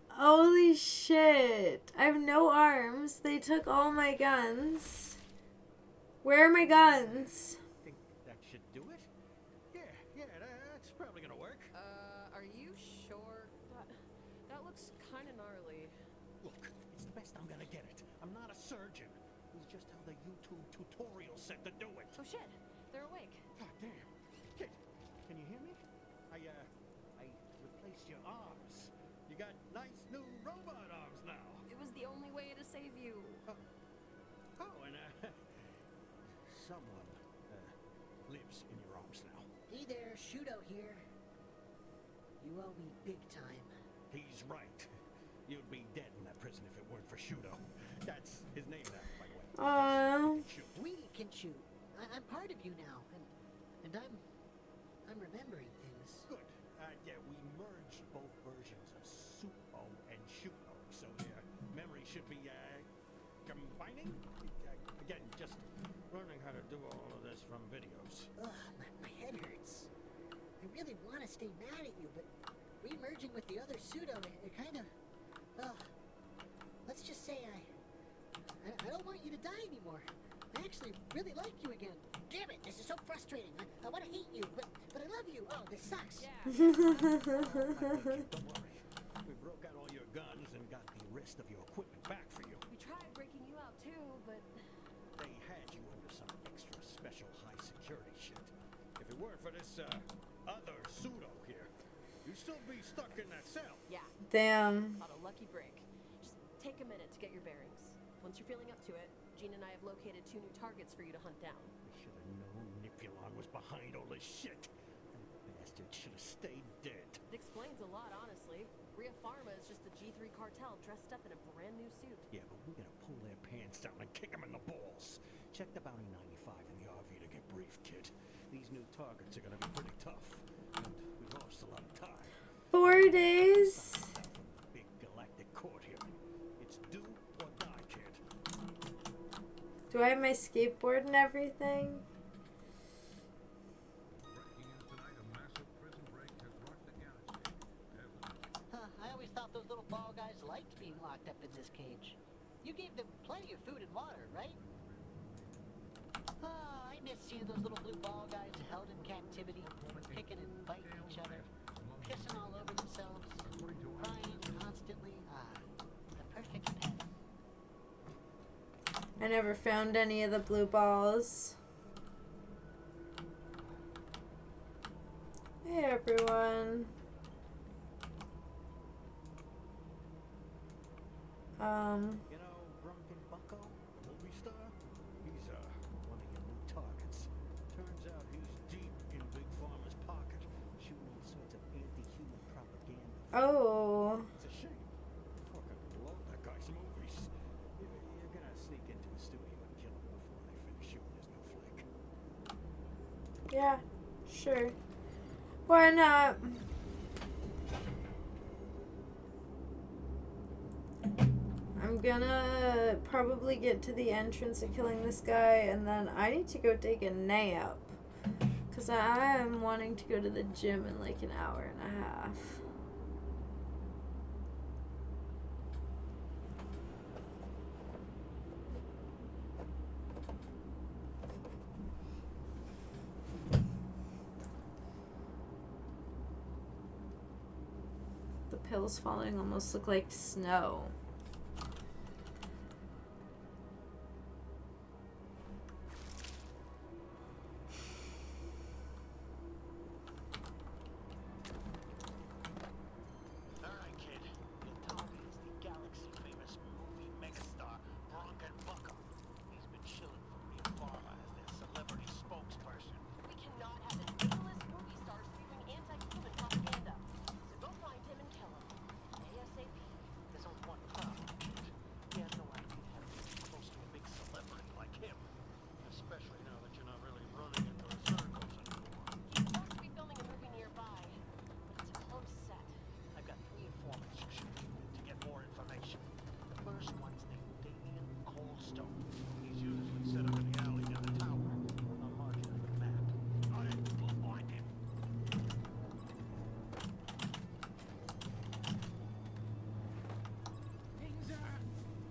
Speaker 1: Holy shit. I have no arms. They took all my guns. Where are my guns?
Speaker 8: Think that should do it? Yeah, that's probably gonna work.
Speaker 2: Are you sure? That looks kind of gnarly.
Speaker 8: Look, it's the best I'm gonna get it. I'm not a surgeon. It was just how the YouTube tutorial said to do it.
Speaker 2: Oh shit, they're awake.
Speaker 8: God damn. Kid, can you hear me? I replaced your arms. You got nice new robot arms now.
Speaker 2: It was the only way to save you.
Speaker 8: Oh, and someone lives in your arms now.
Speaker 7: Hey there, Shudo here. You owe me big time.
Speaker 8: He's right. You'd be dead in that prison if it weren't for Shudo. That's his name now, by the way.
Speaker 1: Aww.
Speaker 7: We can shoot. I'm part of you now, and I'm remembering things.
Speaker 8: Good. Yeah, we merged both versions of Supo and Shudo, so their memory should be combining. Again, just learning how to do all of this from videos.
Speaker 7: Ugh, my head hurts. I really want to stay mad at you, but re-merging with the other Pseudo, it kind of... let's just say I don't want you to die anymore. I actually really like you again. Damn it, this is so frustrating. I want to hate you, but I love you. Oh, this sucks.
Speaker 2: Yeah.
Speaker 8: Don't worry. We broke out all your guns and got the rest of your equipment back for you.
Speaker 2: We tried breaking you out too, but
Speaker 8: They had you under some extra special high security shit. If it weren't for this other Pseudo here, you'd still be stuck in that cell.
Speaker 2: yeah.
Speaker 1: Damn.
Speaker 2: Not a lucky break. Just take a minute to get your bearings. Once you're feeling up to it, Gene and I have located 2 new targets for you to hunt down.
Speaker 8: I should have known Nipulon was behind all this shit. That bastard bitch should have stayed dead.
Speaker 2: It explains a lot, honestly. Rhea Pharma is just the G3 cartel dressed up in a brand new suit.
Speaker 8: Yeah, but we're gonna pull their pants down and kick them in the balls. Check the Bounty 95 in the RV to get briefed, kid. These new targets are gonna be pretty tough. And we lost a lot of time.
Speaker 1: 4 days.
Speaker 8: Big galactic court hearing. It's do or die, kid.
Speaker 1: Do I have my skateboard and everything?
Speaker 7: I always thought those little ball guys liked being locked up in this cage. You gave them plenty of food and water, right? Oh, I miss seeing those little blue ball guys held in captivity, kicking and biting each other, pissing all over themselves, crying constantly. The perfect pet.
Speaker 1: I never found any of the blue balls. Hey everyone.
Speaker 8: You know, Drunken Bucko, the movie star? He's, one of your new targets. Turns out he's deep in Big Pharma's pocket, shooting all sorts of anti-human propaganda.
Speaker 1: Oh.
Speaker 8: It's a shame. Fucking blow that guy's movies. You're gonna sneak into the studio and kill him before they finish shooting his new flick.
Speaker 1: Yeah, sure. Why not? I'm gonna probably get to the entrance of killing this guy, and then I need to go take a nap. Because I am wanting to go to the gym in like an hour and a half. The pills falling almost look like snow.
Speaker 11: Alright, kid. Your target is the galaxy-famous movie megastar, Drunken Bucko. He's been chilling for Rhea Pharma as their celebrity spokesperson.
Speaker 2: We cannot have an A-list movie star spewing anti-human propaganda. So go find him and kill him. ASAP.
Speaker 11: There's only one problem, kid. He has no idea how to get close to a big celebrity like him. Especially now that you're not really running into the circles anymore.
Speaker 2: He's supposed to be filming a movie nearby, but it's a close set.
Speaker 11: I've got 3 informants you should meet with to get more information. The first one's named Damien Coldstone. He's usually set up in the alley near the tower. I'll mark it on the map. Got it. We'll find him.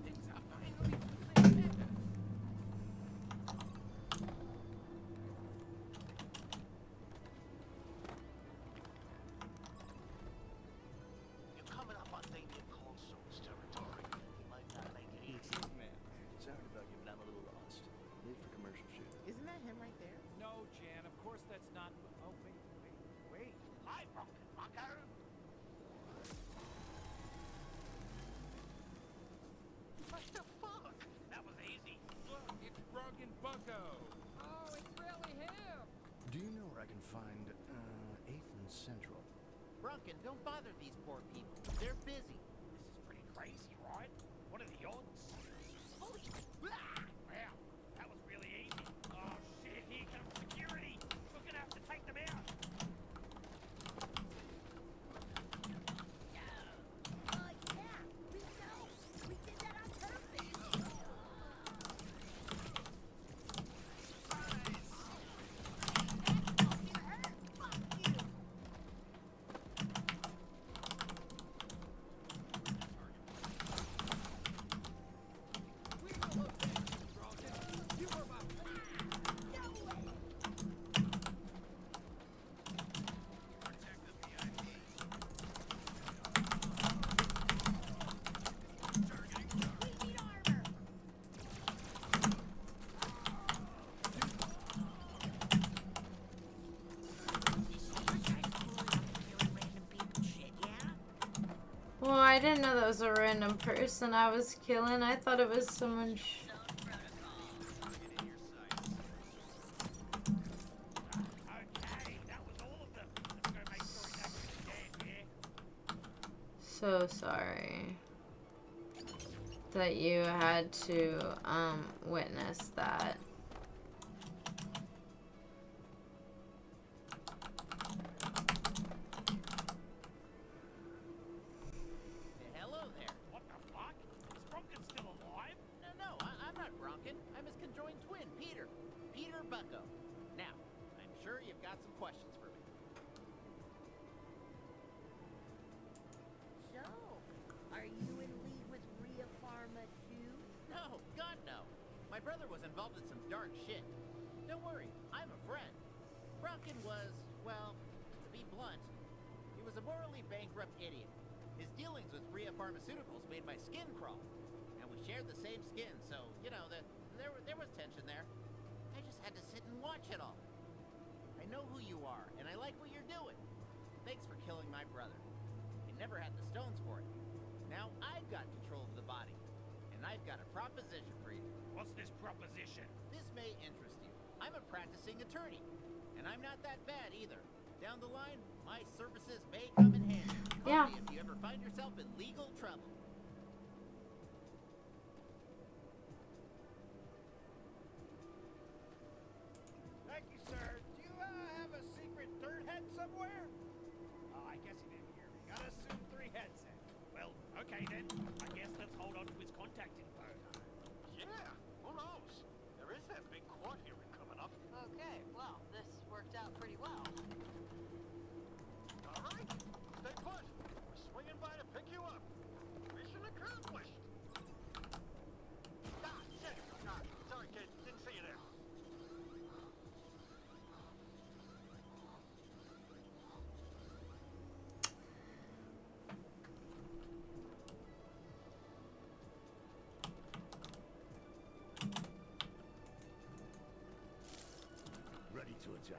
Speaker 10: Things are finally clear.
Speaker 11: You're coming up on Damien Coldstone's territory. He might not make it easy.
Speaker 13: Man, sorry about you, but I'm a little lost. Late for commercial shoot.
Speaker 9: Isn't that him right there?
Speaker 10: No, Jan, of course that's not. Oh, wait.
Speaker 11: Hi, Drunken Bucko. What the fuck? That was easy.
Speaker 10: Look, it's Drunken Bucko. Oh, it's really him.
Speaker 13: Do you know where I can find, 8th and Central?
Speaker 7: Drunken, don't bother these poor people. They're busy.
Speaker 11: This is pretty crazy, right? What are the odds? Holy... Wow, that was really easy. Oh, shit, here comes security. We're gonna have to take them out.
Speaker 5: Yeah, we know. We did that on purpose.
Speaker 1: Well, I didn't know that was a random person I was killing. I thought it was someone.
Speaker 11: Okay, that was all of them. Let's go make
Speaker 1: so sorry that you had to witness that.
Speaker 14: Hello there. What the fuck? Is Bronkin still alive? No, I'm not Bronkin. I'm his conjoined twin, Peter. Peter Bucko. Now, I'm sure you've got some questions for me.
Speaker 5: So, are you in league with Rhea Pharma too?
Speaker 14: No, God no. My brother was involved in some dark shit. Don't worry, I'm a friend. Bronkin was, well, to be blunt, he was a morally bankrupt idiot. His dealings with Rhea Pharmaceuticals made my skin crawl. And we shared the same skin, so, you know, there was tension there. I just had to sit and watch it all. I know who you are, and I like what you're doing. Thanks for killing my brother. I never had the stones for it. Now I've got control of the body. And I've got a proposition for you.
Speaker 10: What's this proposition?
Speaker 14: This may interest you. I'm a practicing attorney. And I'm not that bad either. Down the line, my services may come in handy. Call me if you ever find yourself in legal trouble.
Speaker 10: Thank you, sir. Do you have a secret third head somewhere? Oh, I guess you didn't hear me. Gotta assume 3 heads then. Well, okay then. I guess let's hold on to his contact info.
Speaker 4: Yeah, who knows? There is that big court hearing coming up.
Speaker 2: Okay, well, this worked out pretty well.
Speaker 4: All right, stay put. We're swinging by to pick you up. Mission accomplished. Ah, shit. Sorry, kid. Didn't see you there.
Speaker 6: Ready to attack.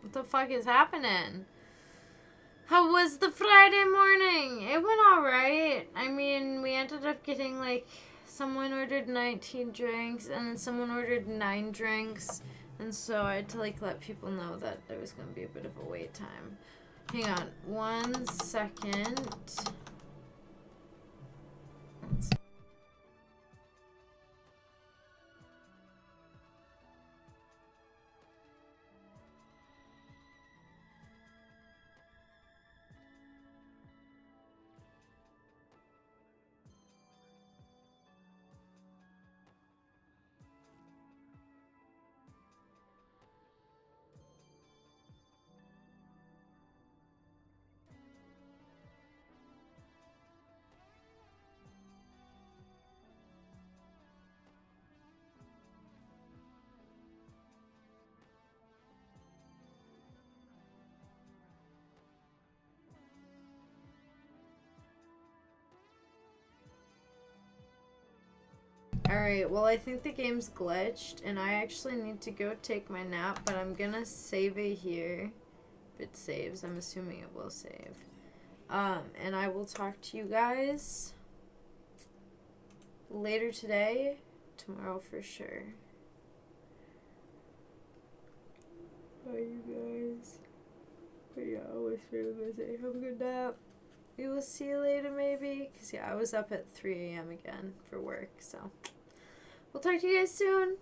Speaker 1: What the fuck is happening? How was the Friday morning? It went alright. I mean, we ended up getting like, someone ordered 19 drinks and then someone ordered 9 drinks. And so I had to like let people know that there was going to be a bit of a wait time. Hang on 1 second. Alright, well I think the game's glitched and I actually need to go take my nap, but I'm gonna save it here. If it saves, I'm assuming it will save. And I will talk to you guys later today, tomorrow for sure. Bye you guys. But yeah, I was really busy. Have a good nap. We will see you later maybe. Because yeah, I was up at 3 a.m. again for work. So we'll talk to you guys soon.